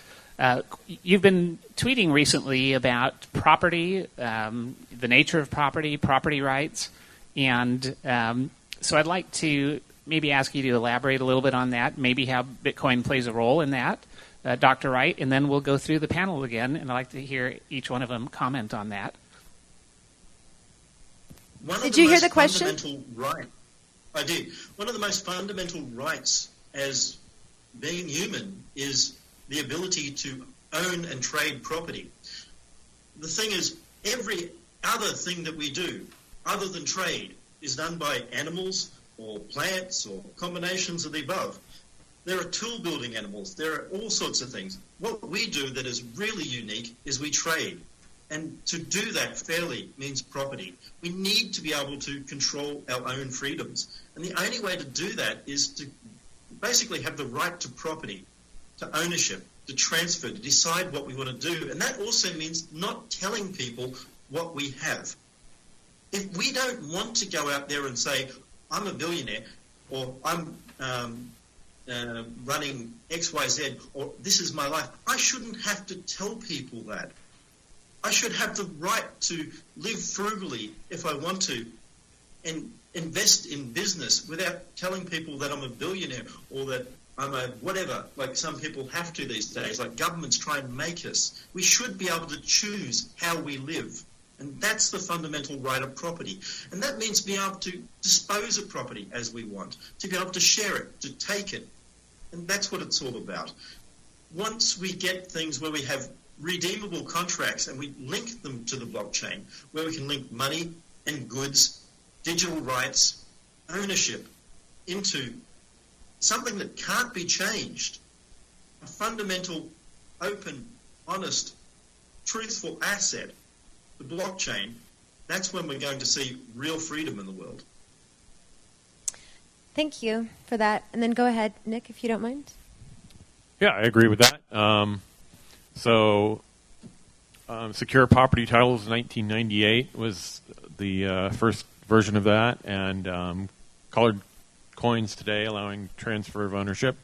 S8: You've been tweeting recently about property, the nature of property rights, and so I'd like to maybe ask you to elaborate a little bit on that, maybe how Bitcoin plays a role in that. Dr. Wright, and then we'll go through the panel again, and I'd like to hear each one of them comment on that.
S2: Did you hear the question?
S3: I did. One of the most fundamental rights as being human is the ability to own and trade property. The thing is, every other thing that we do, other than trade, is done by animals or plants or combinations of the above. There are tool-building animals. There are all sorts of things. What we do that is really unique is we trade. And to do that fairly means property. We need to be able to control our own freedoms. And the only way to do that is to basically have the right to property, to ownership, to transfer, to decide what we want to do. And that also means not telling people what we have. If we don't want to go out there and say, I'm a billionaire, or I'm running XYZ, or this is my life, I shouldn't have to tell people that. I should have the right to live frugally if I want to and invest in business without telling people that I'm a billionaire or that I'm a whatever, like some people have to these days, like governments try and make us. We should be able to choose how we live. And that's the fundamental right of property. And that means being able to dispose of property as we want, to be able to share it, to take it. And that's what it's all about. Once we get things where we have redeemable contracts, and we link them to the blockchain, where we can link money and goods, digital rights, ownership into something that can't be changed, a fundamental, open, honest, truthful asset, the blockchain. That's when we're going to see real freedom in the world.
S2: Thank you for that. And then go ahead, Nick, if you don't mind.
S7: Yeah, I agree with that. Secure property titles 1998 was the first version of that, and colored coins today allowing transfer of ownership.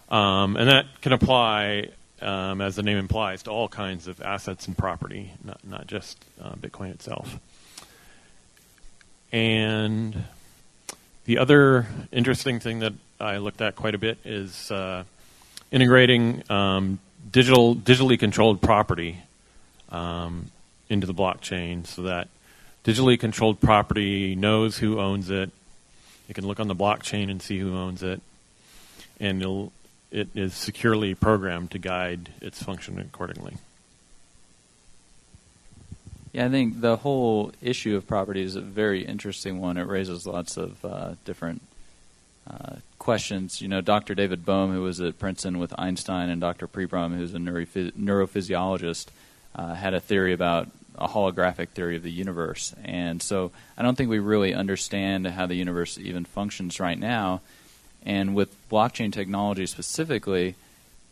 S7: And that can apply, as the name implies, to all kinds of assets and property, not just Bitcoin itself. And the other interesting thing that I looked at quite a bit is integrating digitally controlled property into the blockchain, so that digitally controlled property knows who owns it. It can look on the blockchain and see who owns it, and it is securely programmed to guide its function accordingly.
S6: Yeah, I think the whole issue of property is a very interesting one. It raises lots of different questions. You know, Dr. David Bohm, who was at Princeton with Einstein, and Dr. Pribram, who's a neurophysiologist, had a theory about a holographic theory of the universe. And so I don't think we really understand how the universe even functions right now. And with blockchain technology specifically,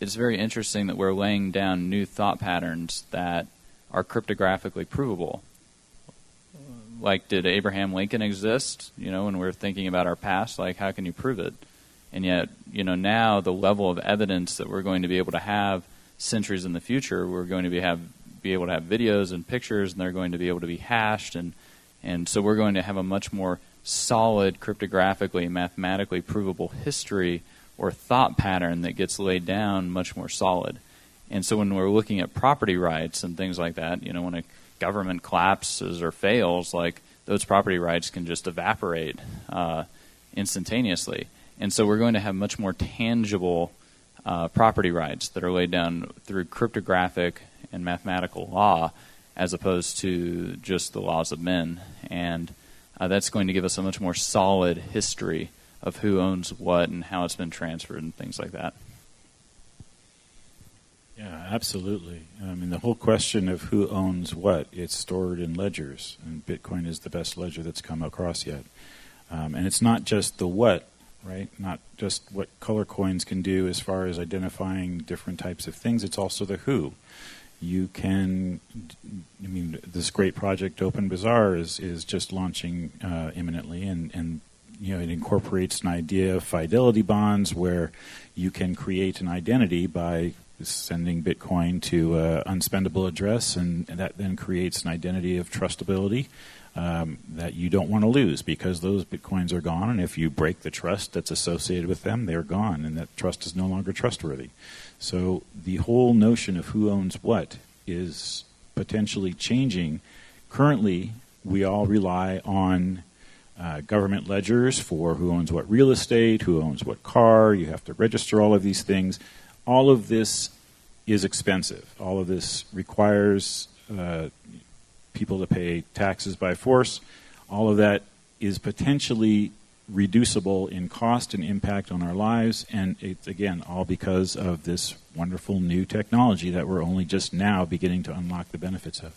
S6: it's very interesting that we're laying down new thought patterns that are cryptographically provable. Like, did Abraham Lincoln exist? You know, when we're thinking about our past, like, how can you prove it? And yet, you know, now the level of evidence that we're going to be able to have centuries in the future, we're going to be able to have videos and pictures, and they're going to be able to be hashed, and so we're going to have a much more solid, cryptographically, mathematically provable history or thought pattern that gets laid down much more solid. And so when we're looking at property rights and things like that, you know, when a government collapses or fails, like, those property rights can just evaporate instantaneously. And so we're going to have much more tangible property rights that are laid down through cryptographic and mathematical law, as opposed to just the laws of men. And that's going to give us a much more solid history of who owns what and how it's been transferred and things like that.
S5: Yeah, absolutely. I mean, the whole question of who owns what, it's stored in ledgers, and Bitcoin is the best ledger that's come across yet. And it's not just the what, right? Not just what color coins can do as far as identifying different types of things. It's also the who. You can, I mean, this great project Open Bazaar is just launching imminently, and you know, it incorporates an idea of fidelity bonds where you can create an identity by sending Bitcoin to an unspendable address, and that then creates an identity of trustability that you don't want to lose, because those Bitcoins are gone, and if you break the trust that's associated with them, they're gone, and that trust is no longer trustworthy. So the whole notion of who owns what is potentially changing. Currently, we all rely on government ledgers for who owns what real estate, who owns what car. You have to register all of these things. All of this is expensive. All of this requires people to pay taxes by force. All of that is potentially reducible in cost and impact on our lives, and it's, again, all because of this wonderful new technology that we're only just now beginning to unlock the benefits of.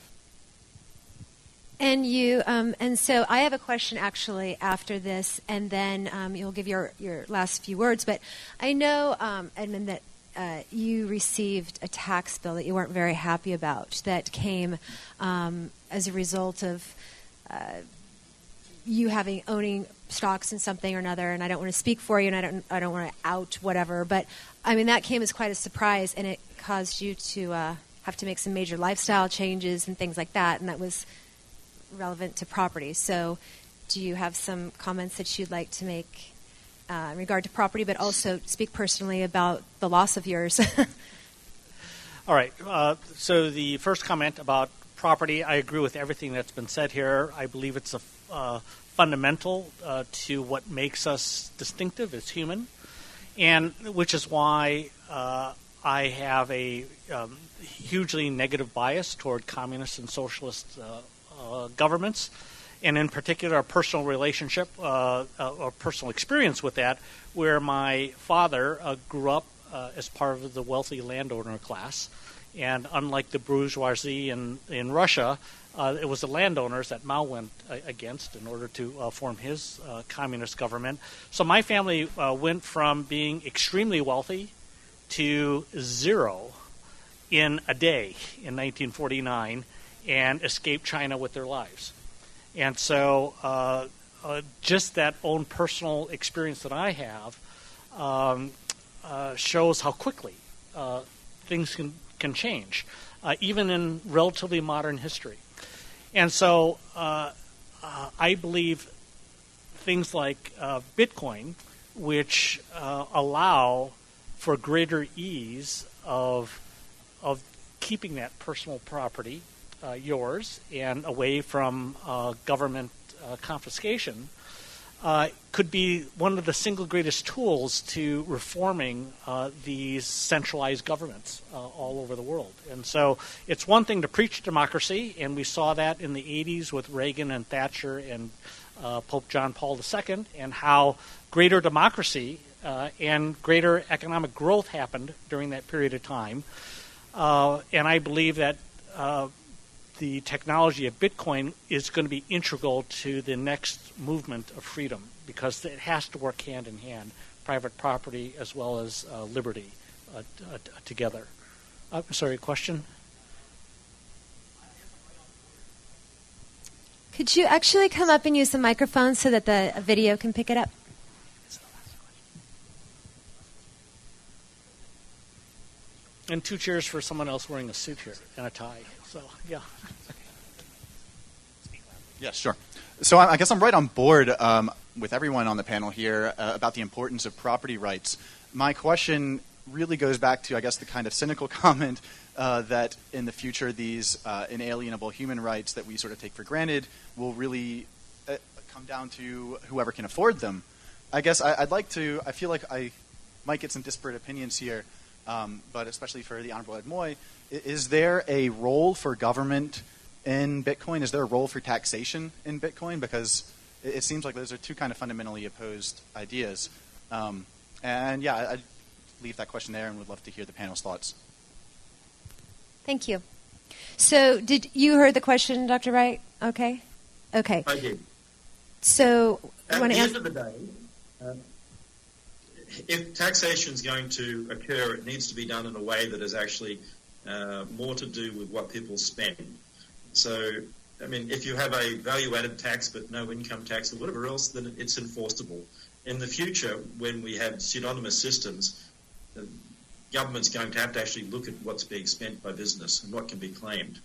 S2: And and so I have a question actually after this, and then you'll give your last few words. But I know, Edmund, that you received a tax bill that you weren't very happy about that came as a result of you owning stocks in something or another, and I don't want to speak for you, and I don't want to out whatever, but I mean that came as quite a surprise, and it caused you to have to make some major lifestyle changes and things like that, and that was relevant to property. So, do you have some comments that you'd like to make in regard to property, but also speak personally about the loss of yours?
S4: All right. So the first comment about property, I agree with everything that's been said here. I believe it's a fundamental to what makes us distinctive as human, and which is why I have a hugely negative bias toward communist and socialist governments, and in particular a personal relationship or personal experience with that, where my father grew up as part of the wealthy landowner class, and unlike the bourgeoisie in Russia, it was the landowners that Mao went against in order to form his communist government. So my family went from being extremely wealthy to zero in a day in 1949 and escaped China with their lives. And so just that own personal experience that I have shows how quickly things can change, even in relatively modern history. And so I believe things like Bitcoin, which allow for greater ease of keeping that personal property yours and away from government confiscation, could be one of the single greatest tools to reforming these centralized governments all over the world. And so it's one thing to preach democracy, and we saw that in the 80s with Reagan and Thatcher and Pope John Paul II, and how greater democracy and greater economic growth happened during that period of time. And I believe that the technology of Bitcoin is going to be integral to the next movement of freedom, because it has to work hand in hand, private property as well as liberty together. Sorry, question?
S2: Could you actually come up and use the microphone so that the video can pick it up?
S4: And 2 cheers for someone else wearing a suit here and a tie. So, yeah.
S10: Yeah, sure. So I guess I'm right on board with everyone on the panel here about the importance of property rights. My question really goes back to, I guess, the kind of cynical comment that in the future these inalienable human rights that we sort of take for granted will really come down to whoever can afford them. I guess I feel like I might get some disparate opinions here, but especially for the Honorable Ed Moy, is there a role for government in Bitcoin? Is there a role for taxation in Bitcoin? Because it seems like those are two kind of fundamentally opposed ideas. And yeah, I'd leave that question there and would love to hear the panel's thoughts.
S2: Thank you. So did you heard the question, Dr. Wright? Okay.
S3: I did.
S2: So
S3: At
S2: you want
S3: the
S2: to
S3: end
S2: answer?
S3: of the day, if taxation is going to occur, it needs to be done in a way that is actually more to do with what people spend. So, I mean, if you have a value-added tax but no income tax or whatever else, then it's enforceable. In the future, when we have pseudonymous systems, the government's going to have to actually look at what's being spent by business and what can be claimed.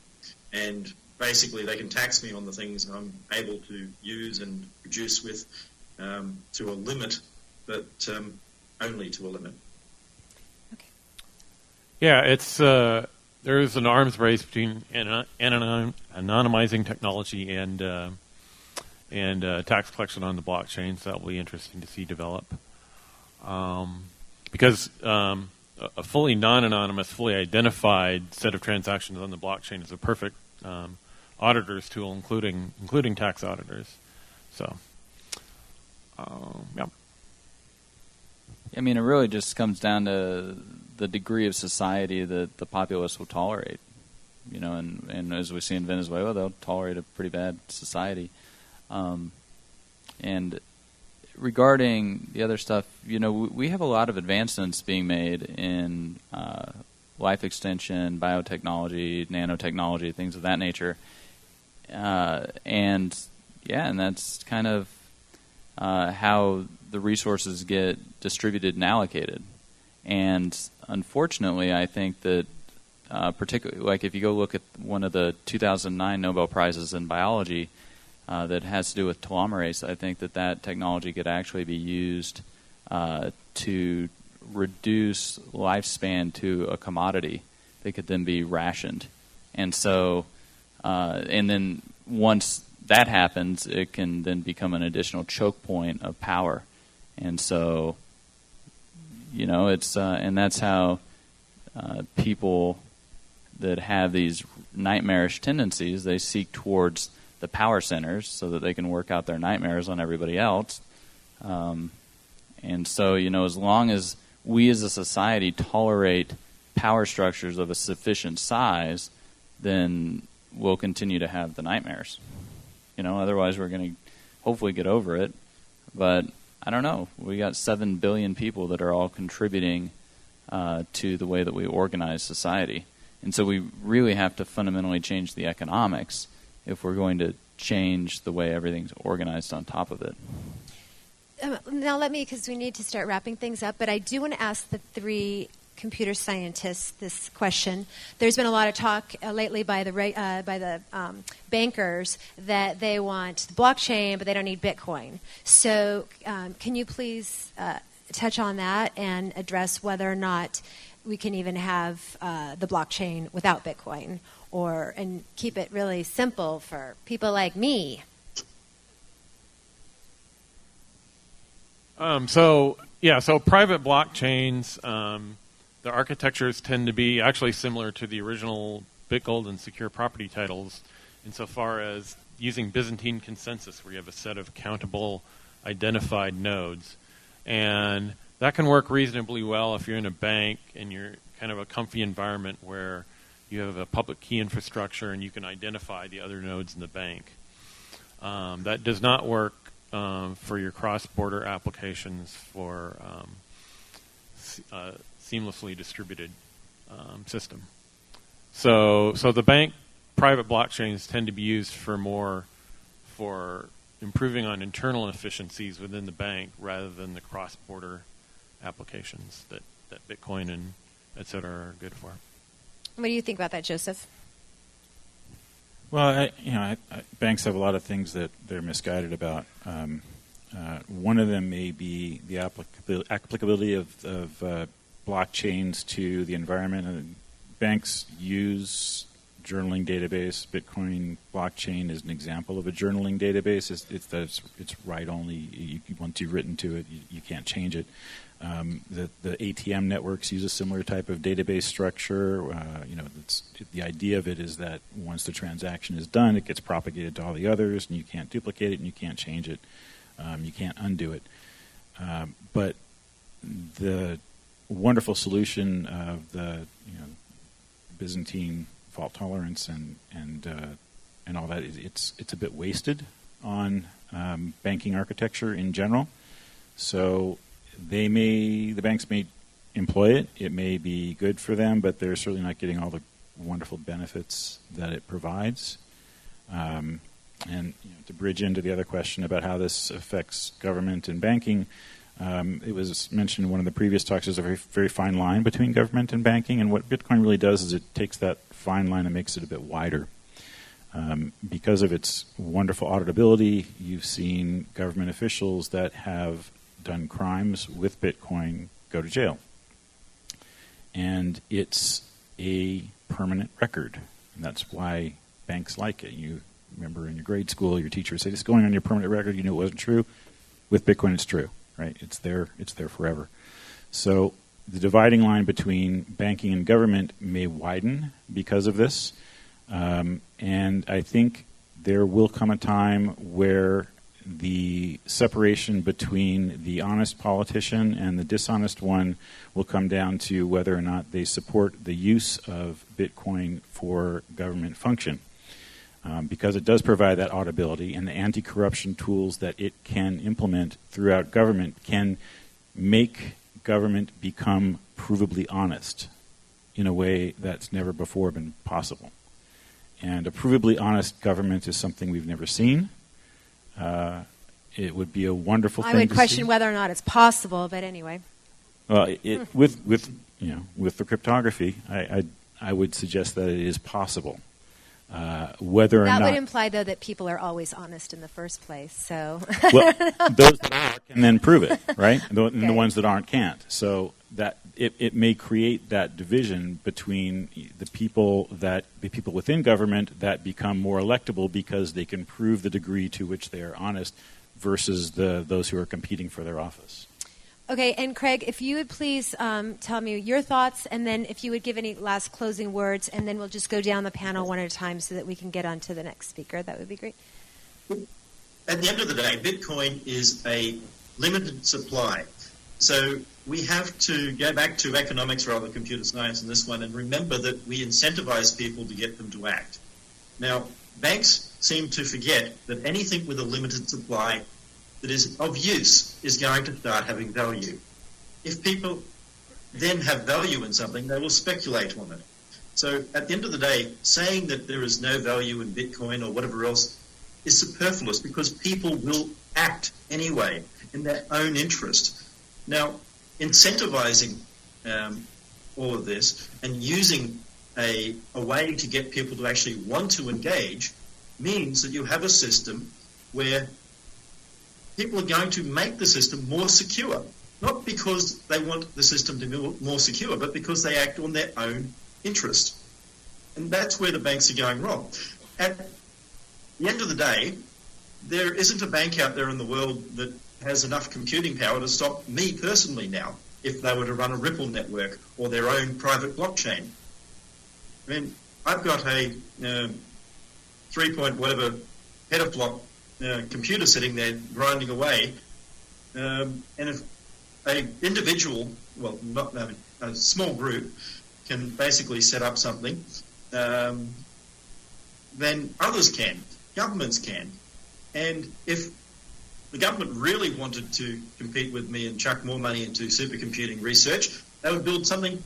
S3: And basically, they can tax me on the things I'm able to use and produce with to a limit, but only to a limit.
S2: Okay.
S7: Yeah, it's there's an arms race between anonymizing technology and tax collection on the blockchains. That will be interesting to see develop, because a fully non-anonymous, fully identified set of transactions on the blockchain is a perfect auditor's tool, including tax auditors. So, yeah.
S6: I mean, it really just comes down to the degree of society that the populace will tolerate. You know, and as we see in Venezuela, they'll tolerate a pretty bad society. And regarding the other stuff, you know, we have a lot of advancements being made in life extension, biotechnology, nanotechnology, things of that nature. And that's kind of how the resources get distributed and allocated. And unfortunately, I think that particularly, like if you go look at one of the 2009 Nobel Prizes in biology that has to do with telomerase, I think that technology could actually be used to reduce lifespan to a commodity that could then be rationed. And so, and then once that happens, it can then become an additional choke point of power. And so, you know, it's and that's how people that have these nightmarish tendencies, they seek towards the power centers so that they can work out their nightmares on everybody else. And so, as long as we as a society tolerate power structures of a sufficient size, then we'll continue to have the nightmares. Otherwise we're going to hopefully get over it. But I don't know. We got 7 billion people that are all contributing to the way that we organize society. And so we really have to fundamentally change the economics if we're going to change the way everything's organized on top of it.
S2: Now because we need to start wrapping things up, but I do want to ask the 3 computer scientists this question. There's been a lot of talk lately by the bankers that they want the blockchain, but they don't need Bitcoin. So can you please touch on that and address whether or not we can even have the blockchain without Bitcoin, and keep it really simple for people like me?
S7: So private blockchains, the architectures tend to be actually similar to the original Bitgold and secure property titles insofar as using Byzantine consensus, where you have a set of countable, identified nodes. And that can work reasonably well if you're in a bank and you're kind of a comfy environment where you have a public key infrastructure and you can identify the other nodes in the bank. That does not work for your cross-border applications for seamlessly distributed system. So the bank private blockchains tend to be used for improving on internal efficiencies within the bank rather than the cross-border applications that Bitcoin and et cetera are good for.
S2: What do you think about that, Joseph?
S5: Well, banks have a lot of things that they're misguided about. One of them may be the applicability of blockchains to the environment. Banks use journaling database. Bitcoin blockchain is an example of a journaling database. It's write only. Once you've written to it, you can't change it. The ATM networks use a similar type of database structure. The idea of it is that once the transaction is done, it gets propagated to all the others, and you can't duplicate it, and you can't change it. You can't undo it. But the wonderful solution of the Byzantine fault tolerance and all that, it's a bit wasted on banking architecture in general. So the banks may employ it. It may be good for them, but they're certainly not getting all the wonderful benefits that it provides. And to bridge into the other question about how this affects government and banking, it was mentioned in one of the previous talks, there's a very, very fine line between government and banking, and what Bitcoin really does is it takes that fine line and makes it a bit wider. Because of its wonderful auditability, you've seen government officials that have done crimes with Bitcoin go to jail. And it's a permanent record, and that's why banks like it. You remember in your grade school, your teacher would say, "This is going on your permanent record." You knew it wasn't true. With Bitcoin, it's true, right? It's there forever. So the dividing line between banking and government may widen because of this. And I think there will come a time where the separation between the honest politician and the dishonest one will come down to whether or not they support the use of Bitcoin for government function. Because it does provide that audibility, and the anti-corruption tools that it can implement throughout government can make government become provably honest in a way that's never before been possible. And a provably honest government is something we've never seen. It would be a wonderful thing to see.
S2: I would question whether or not it's possible, but anyway.
S5: Well, with the cryptography, I would suggest that it is possible. Whether or not
S2: that would imply, though, that people are always honest in the first place. So,
S5: well, those that are can then prove it, right? And the ones that aren't can't. So that it may create that division between the people within government that become more electable because they can prove the degree to which they are honest, versus those who are competing for their office.
S2: Okay, and Craig, if you would please tell me your thoughts, and then if you would give any last closing words, and then we'll just go down the panel one at a time so that we can get on to the next speaker. That would be great.
S3: At the end of the day, Bitcoin is a limited supply. So we have to go back to economics rather than computer science in this one and remember that we incentivize people to get them to act. Now, banks seem to forget that anything with a limited supply that is of use is going to start having value. If people then have value in something, they will speculate on it. So at the end of the day, saying that there is no value in Bitcoin or whatever else is superfluous because people will act anyway in their own interest. Now, incentivizing all of this and using a way to get people to actually want to engage means that you have a system where people are going to make the system more secure, not because they want the system to be more secure, but because they act on their own interest. And that's where the banks are going wrong. At the end of the day, there isn't a bank out there in the world that has enough computing power to stop me personally now if they were to run a Ripple network or their own private blockchain. I mean, I've got a 3-point whatever petaflop computer sitting there grinding away, and if a individual, well, not a small group, can basically set up something, then others can, governments can, and if the government really wanted to compete with me and chuck more money into supercomputing research, they would build something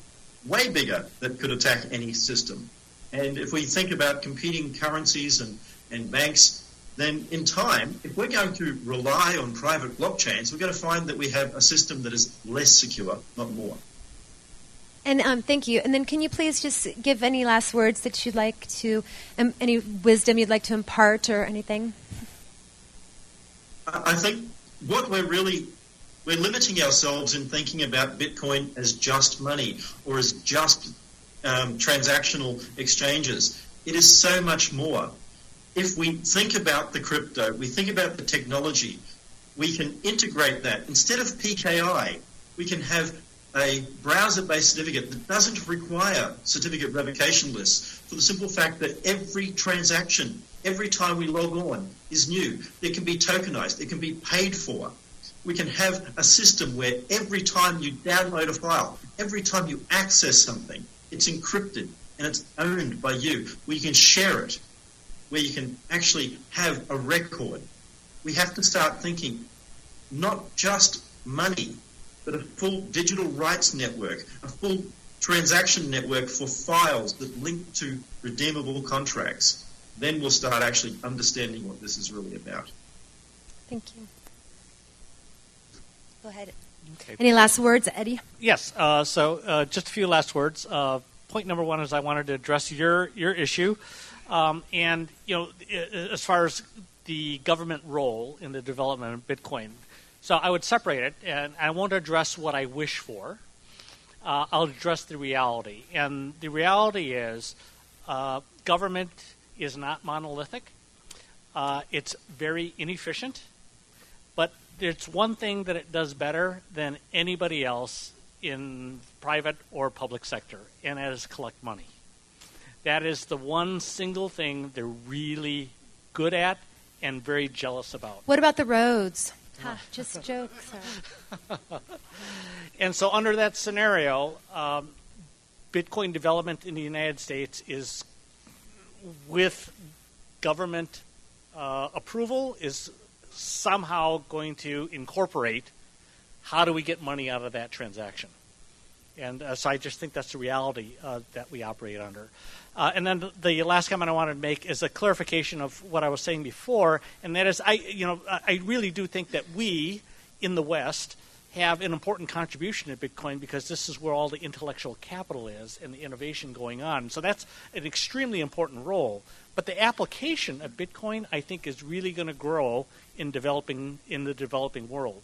S3: way bigger that could attack any system. And if we think about competing currencies and banks, then in time, if we're going to rely on private blockchains, we're going to find that we have a system that is less secure, not more.
S2: And thank you. And then can you please just give any last words that you'd like to, any wisdom you'd like to impart or anything?
S3: I think what we're limiting ourselves in thinking about Bitcoin as just money or as just transactional exchanges. It is so much more. If we think about the crypto, we think about the technology, we can integrate that. Instead of PKI, we can have a browser-based certificate that doesn't require certificate revocation lists for the simple fact that every transaction, every time we log on, is new. It can be tokenized. It can be paid for. We can have a system where every time you download a file, every time you access something, it's encrypted and it's owned by you, where you can share it, where you can actually have a record. We have to start thinking not just money, but a full digital rights network, a full transaction network for files that link to redeemable contracts. Then we'll start actually understanding what this is really about.
S2: Thank you. Go ahead.
S4: Okay.
S2: Any last words, Eddie?
S4: Yes. So just a few last words. Point number one is I wanted to address your issue, and as far as the government role in the development of Bitcoin. So I would separate it, and I won't address what I wish for. I'll address the reality, and the reality is government is not monolithic. It's very inefficient, but there's one thing that it does better than anybody else in private or public sector, and that is collect money. That is the one single thing they're really good at and very jealous about.
S2: What about the roads? Just jokes.
S4: And so under that scenario, Bitcoin development in the United States is, with government approval, is somehow going to incorporate how do we get money out of that transaction. And so I just think that's the reality that we operate under. And then the last comment I wanted to make is a clarification of what I was saying before, and that is I really do think that we in the West have an important contribution to Bitcoin because this is where all the intellectual capital is and the innovation going on. So that's an extremely important role. But the application of Bitcoin, I think, is really going to grow in the developing world.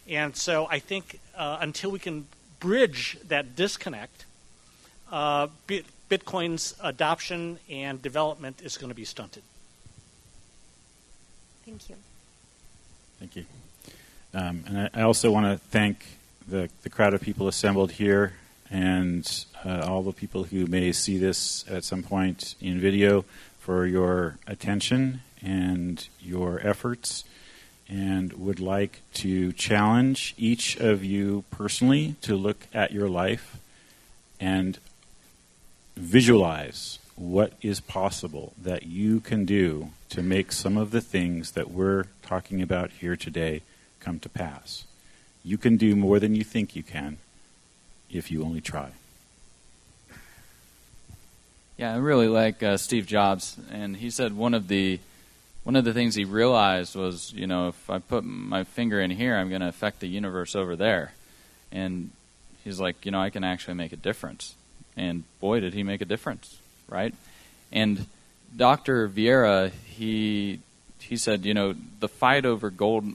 S4: And so I think until we can bridge that disconnect, Bitcoin's adoption and development is going to be stunted.
S2: Thank you.
S5: Thank you. And I also want to thank the crowd of people assembled here, and all the people who may see this at some point in video, for your attention and your efforts, and would like to challenge each of you personally to look at your life and visualize what is possible that you can do to make some of the things that we're talking about here today come to pass. You can do more than you think you can if you only try.
S6: Yeah, I really like Steve Jobs, and he said one of the things he realized was, if I put my finger in here, I'm going to affect the universe over there. And he's like, I can actually make a difference. And boy, did he make a difference, right? And Dr. Vieira, he said, the fight over gold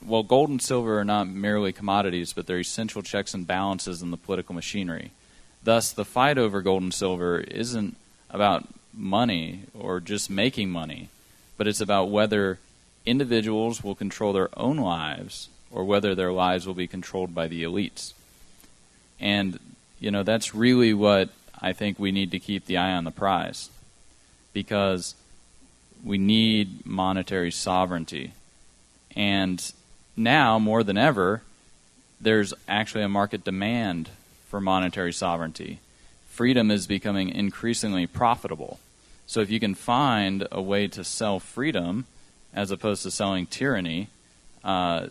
S6: and silver are not merely commodities, but they're essential checks and balances in the political machinery. Thus, the fight over gold and silver isn't about money or just making money, but it's about whether individuals will control their own lives or whether their lives will be controlled by the elites. And, that's really what I think we need to keep the eye on the prize, because we need monetary sovereignty. And now, more than ever, there's actually a market demand for monetary sovereignty. Freedom is becoming increasingly profitable. So if you can find a way to sell freedom as opposed to selling tyranny, I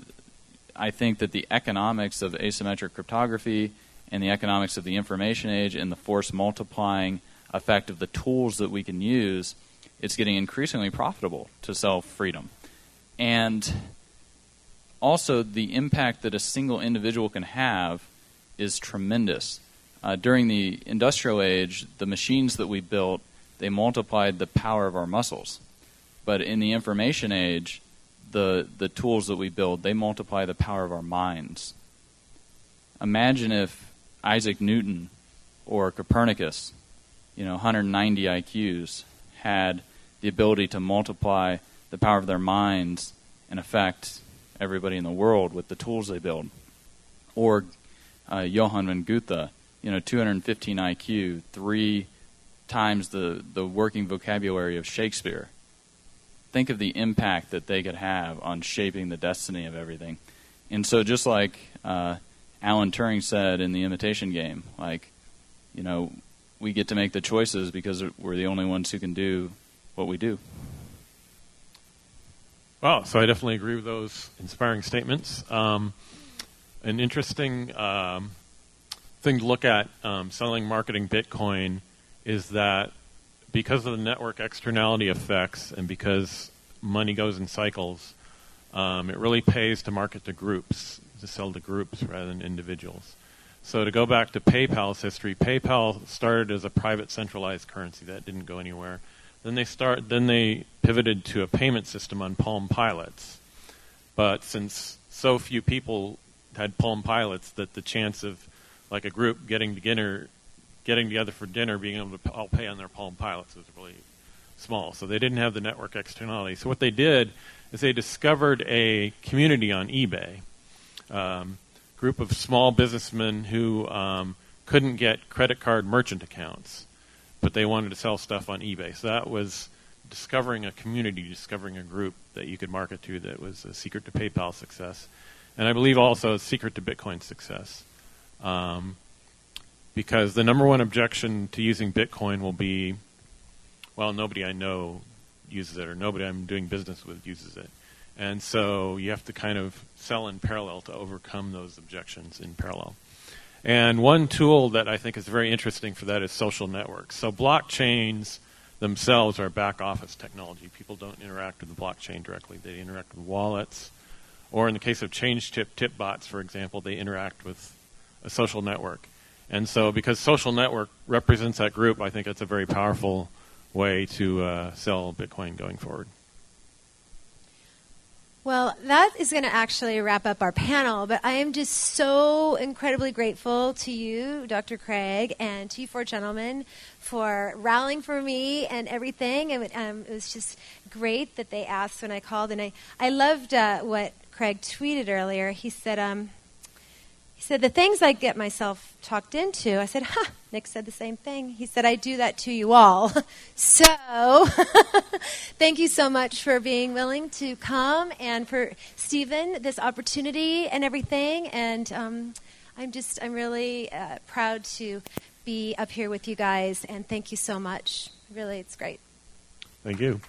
S6: think that the economics of asymmetric cryptography and the economics of the information age and the force multiplying effect of the tools that we can use, it's getting increasingly profitable to sell freedom. And also the impact that a single individual can have is tremendous. During the industrial age, the machines that we built, they multiplied the power of our muscles. But in the information age, the tools that we build, they multiply the power of our minds. Imagine if Isaac Newton or Copernicus, 190 IQs, had the ability to multiply the power of their minds and affect everybody in the world with the tools they build. Or Johann von Goethe, 215 IQ, 3 times the working vocabulary of Shakespeare. Think of the impact that they could have on shaping the destiny of everything. And so just like Alan Turing said in The Imitation Game, we get to make the choices because we're the only ones who can do what we do.
S7: Wow, so I definitely agree with those inspiring statements. An interesting thing to look at selling, marketing Bitcoin is that because of the network externality effects and because money goes in cycles, it really pays to market to groups, to sell to groups rather than individuals. So to go back to PayPal's history, PayPal started as a private centralized currency that didn't go anywhere. Then they pivoted to a payment system on Palm Pilots. But since so few people had Palm Pilots, that the chance of like a group getting together for dinner, being able to all pay on their Palm Pilots was really small. So they didn't have the network externality. So what they did is they discovered a community on eBay, group of small businessmen who couldn't get credit card merchant accounts, but they wanted to sell stuff on eBay. So that was discovering a community, discovering a group that you could market to that was a secret to PayPal's success. And I believe also a secret to Bitcoin's success. Because the number one objection to using Bitcoin will be, well, nobody I know uses it or nobody I'm doing business with uses it. And so you have to kind of sell in parallel to overcome those objections in parallel. And one tool that I think is very interesting for that is social networks. So blockchains themselves are back office technology. People don't interact with the blockchain directly. They interact with wallets. Or in the case of change tip bots, for example, they interact with a social network. And so because social network represents that group, I think it's a very powerful way to sell Bitcoin going forward.
S2: Well, that is going to actually wrap up our panel, but I am just so incredibly grateful to you, Dr. Craig, and to you four gentlemen for rallying for me and everything. And it was just great that they asked when I called, and I loved what Craig tweeted earlier. He said He said, the things I get myself talked into, I said, Nick said the same thing. He said, I do that to you all. So thank you so much for being willing to come, and for Stephen, this opportunity and everything. And I'm really proud to be up here with you guys, and thank you so much. Really, it's great.
S7: Thank you.